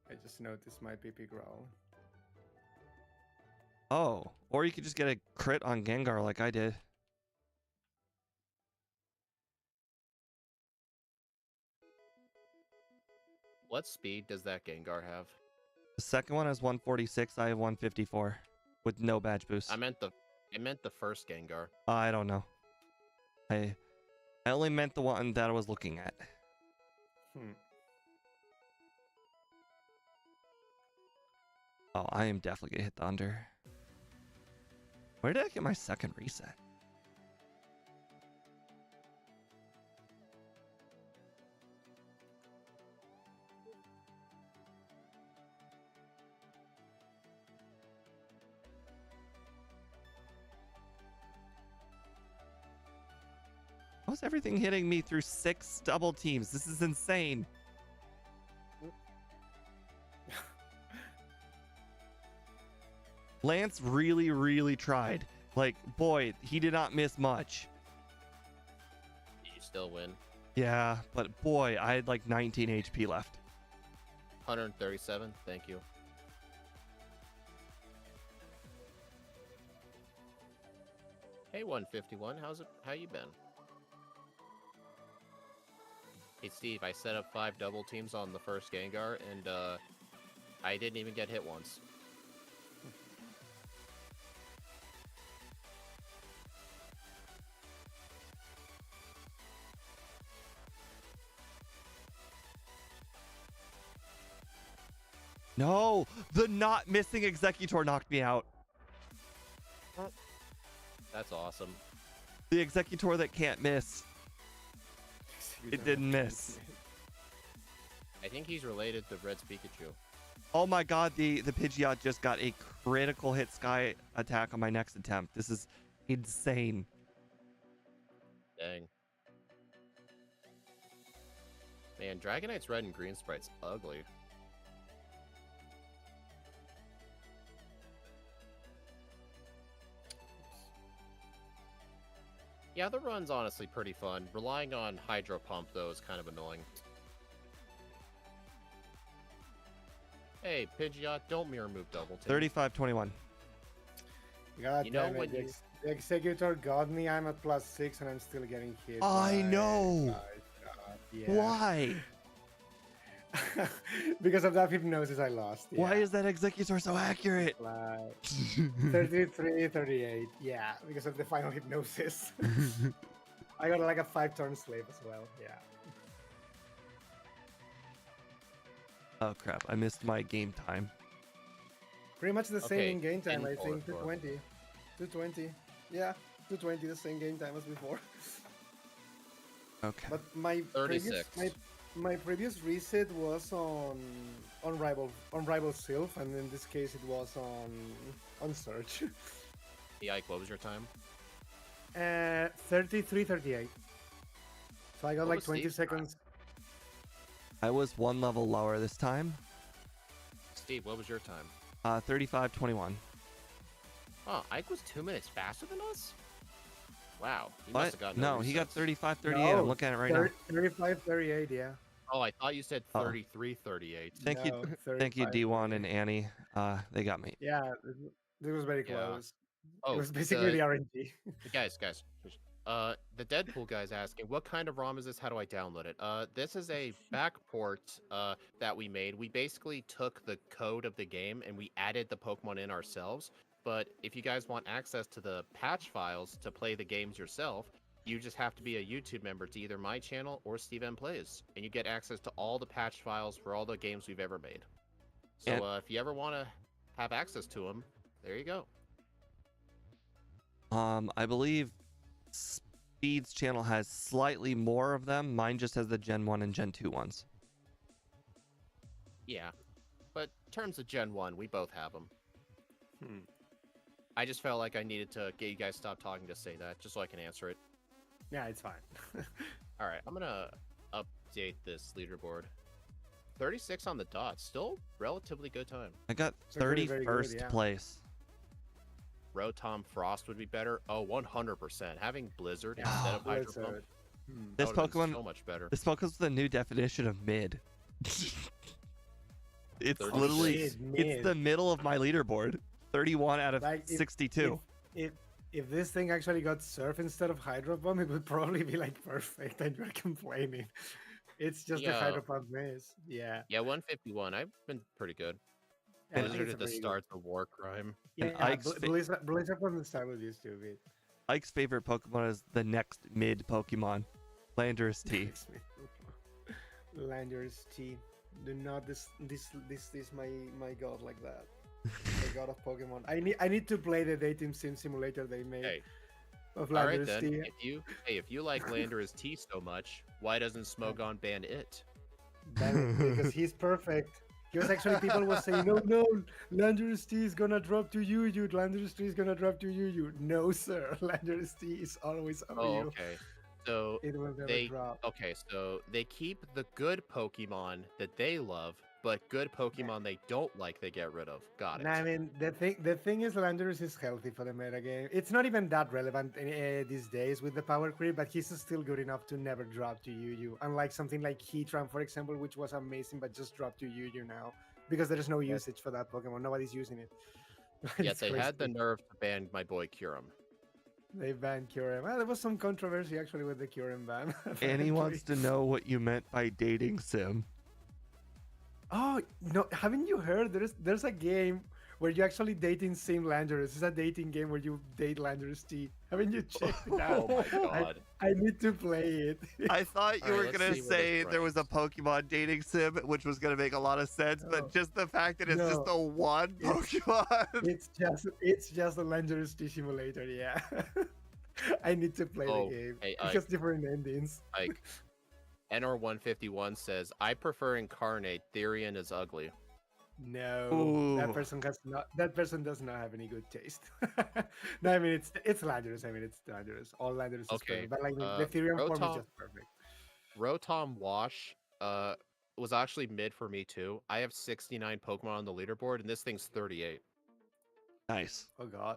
I just noticed my PP growing. oh. Or you could just get a crit on Gengar like I did. What speed does that Gengar have? The second one has 146. I have 154 with no badge boost. I meant the first Gengar. I don't know. I only meant the one that I was looking at. Oh, I am definitely gonna hit the under. Where did I get my second reset? is everything hitting me through 6 double teams? This is insane. Lance really, really tried. Like, boy, he did not miss much. You still win. Yeah, but boy, I had like 19 HP left. 137. Thank you. Hey, 151. How you been? Hey, Steve. I set up 5 double teams on the first Gengar, and I didn't even get hit once. No, the not missing Executor knocked me out. That's awesome. The Executor that can't miss. It didn't miss. I think he's related to Red's Pikachu. Oh my god, the Pidgeot just got a critical hit Sky attack on my next attempt. This is insane. Dang. Man, Dragonite's red and green sprite's ugly. Yeah, the run's honestly pretty fun. Relying on Hydro Pump, though, is kind of annoying. Hey, Pidgeot, don't mirror move double team. 35-21. God You know damn it, when you- the Executor got me. I'm at +6 and I'm still getting hit. I by- know. God, yeah. Why? Because of that hypnosis I lost. Yeah. Why is that Executor so accurate? Like 33, 38. Yeah, because of the final hypnosis. I got like a 5-turn slave as well. Yeah. Oh crap, I missed my game time. Pretty much the same Okay, in game time, I and think. forward. 220. 220. Yeah, 220, the same game time as before. Okay. But my 36. my previous reset was on rival Sylph, and in this case it was on Search. Yeah, Ike, what was your time? 33-38. So I got What like was 20 Steve's seconds. I was 1 level lower this time. Steve, what was your time? 35-21. Oh, Ike was 2 minutes faster than us? Wow. He must What? have gotten No, he got resets. 35-38. No, I'm looking at it right now. 35-38, yeah. Oh, I thought you said Oh. 33-38. Thank you, No, thank you, 35, D1 and Annie. They got me. Yeah, this was very Yeah. close. Oh, It was basically the RNG. guys. The Deadpool guy's asking, what kind of ROM is this? How do I download it? This is a backport that we made. We basically took the code of the game and we added the Pokemon in ourselves. But if you guys want access to the patch files to play the games yourself, you just have to be a YouTube member to either my channel or Steve M Plays, and you get access to all the patch files for all the games we've ever made. So And- if you ever want to have access to them, there you go. I believe Speed's channel has slightly more of them. Mine just has the Gen 1 and Gen 2 ones. Yeah, but in terms of Gen 1, we both have them. Hmm. I just felt like I needed to get you guys stopped talking to say that, just so I can answer it. Yeah, it's fine. All right, I'm gonna update this leaderboard. 36 on the dot, still relatively good time. I got So very, very 31st good, yeah. place. Rotom Frost would be better. Oh, 100%. Having Blizzard Yeah, instead of Hydro Blizzard. Pump, This that would've been Pokemon, so much better. this Pokemon's the new definition of mid. It's 36. literally, Mid, it's mid. the middle of my leaderboard. 31 out of Like, 62. If this thing actually got Surf instead of Hydro Pump, it would probably be like perfect, and you're complaining. It's just the Yeah. Hydro Pump miss. Yeah. Yeah, 151. I've been pretty good. Yeah, I think Blizzard it's at the a pretty start, the war crime. good- And Yeah, Ike's fa- Blizzard from the start was used to it. Ike's favorite Pokemon is the next mid Pokemon, Landorus T. Landers T. Do not this my god like that. The god of Pokemon. I need to play the dating sim simulator they made Hey, of all right Landers then. T. If you like Landorus T so much, why doesn't Smogon ban it? Because he's perfect. Because actually people were saying, no, Landorus T is gonna drop to you, Landorus T is gonna drop to you. No, sir, Landorus T is always on Oh, you. okay. So It will never they drop. okay, so they keep the good Pokemon that they love, but good Pokemon they don't like they get rid of. Got No, I it. mean the thing is Landorus is healthy for the meta game. It's not even that relevant these days with the power creep, but he's still good enough to never drop to Yu. Unlike something like Heatran, for example, which was amazing but just dropped to Yu now because there is no Yet, usage for that Pokemon. Nobody's using it. yet It's they crazy. had the nerve to ban my boy Kyurem. They banned Kyurem. Well, there was some controversy actually with the Kyurem ban. And he apparently. wants to know what you meant by dating sim. Oh no! Haven't you heard? There's a game where you actually dating sim Landorus. It's a dating game where you date Landorus T. Haven't you checked it out? Oh my god. I need to play it. I thought you All were right, let's gonna see where this say there was a Pokemon dating sim, which was gonna make a lot of sense, No. but just the fact that it's just No. the one Pokemon. it's just a Landorus T simulator. Yeah. I need to play Oh, the game. hey, It has different endings. Like NR151 says, I prefer Incarnate. Therian is ugly. No, Ooh. that person has not. That person does not have any good taste. No, I mean it's Landorus. I mean it's Landorus. All Landorus is Okay, perfect, but like the Ethereum form is Rotom- just perfect. Rotom Wash was actually mid for me too. I have 69 Pokemon on the leaderboard, and this thing's 38. Nice. Oh god,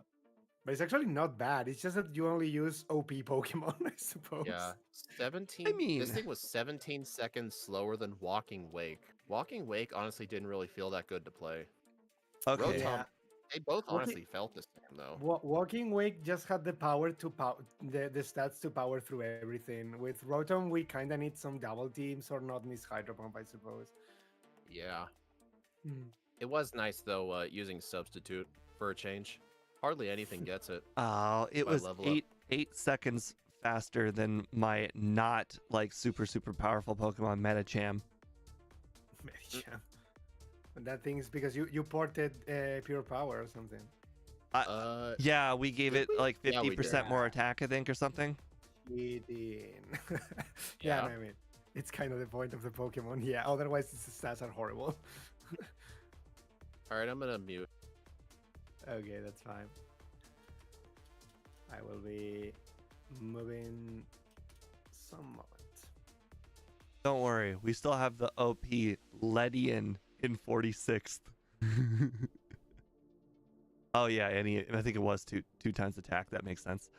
but it's actually not bad. It's just that you only use OP Pokemon, I suppose. Yeah, 17. I mean- this thing was 17 seconds slower than Walking Wake. Walking Wake honestly didn't really feel that good to play. Okay. Rotom, Yeah. they both Walking- honestly felt the same though. Walking Wake just had the power to the stats to power through everything. With Rotom, we kind of need some double teams or not miss Hydro Pump, I suppose. Yeah, Hmm. it was nice though using Substitute for a change. Hardly anything gets it. Oh, it My was level up. eight seconds faster than my not like super powerful Pokemon Medicham. Medicham. And that thing is because you ported Pure Power or something. Yeah, we gave Did it we? like Yeah, we 50% did. more attack, I think, or something. Cheating. Yeah. I mean, it's kind of the point of the Pokemon. Yeah, otherwise its stats are horrible. All right, I'm gonna mute. Okay, that's fine. I will be moving some moment. Don't worry, we still have the OP Ledian in 46th. Oh yeah, and I think it was two times attack. That makes sense.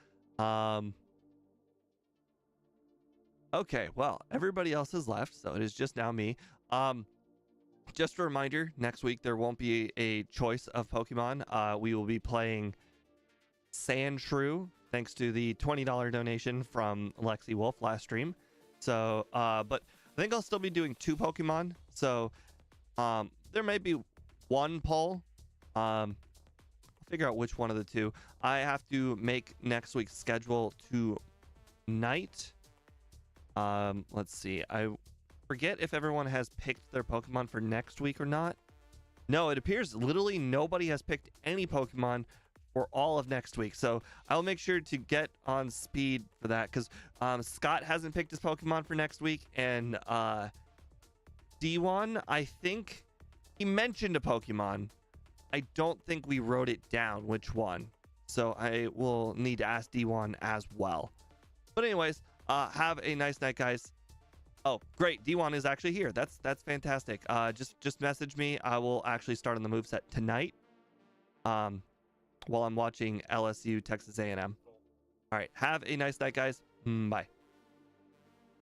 Okay, well, everybody else has left, so it is just now me. Just a reminder, next week there won't be a choice of Pokemon. We will be playing Sandshrew, thanks to the $20 donation from Lexi Wolf last stream. So, but I think I'll still be doing 2 Pokemon. So, there may be one poll. I'll figure out which one of the 2. I have to make next week's schedule tonight. Let's see. I forget if everyone has picked their Pokemon for next week or not. No, it appears literally nobody has picked any Pokemon for all of next week. So I'll make sure to get on speed for that, because Scott hasn't picked his Pokemon for next week, and D1, I think he mentioned a Pokemon. I don't think we wrote it down which one. So I will need to ask D1 as well. But anyways, have a nice night, guys. Oh, great. D1 is actually here. That's fantastic. Just message me. I will actually start on the moveset tonight. While I'm watching LSU Texas A&M. All right. Have a nice night, guys. Bye.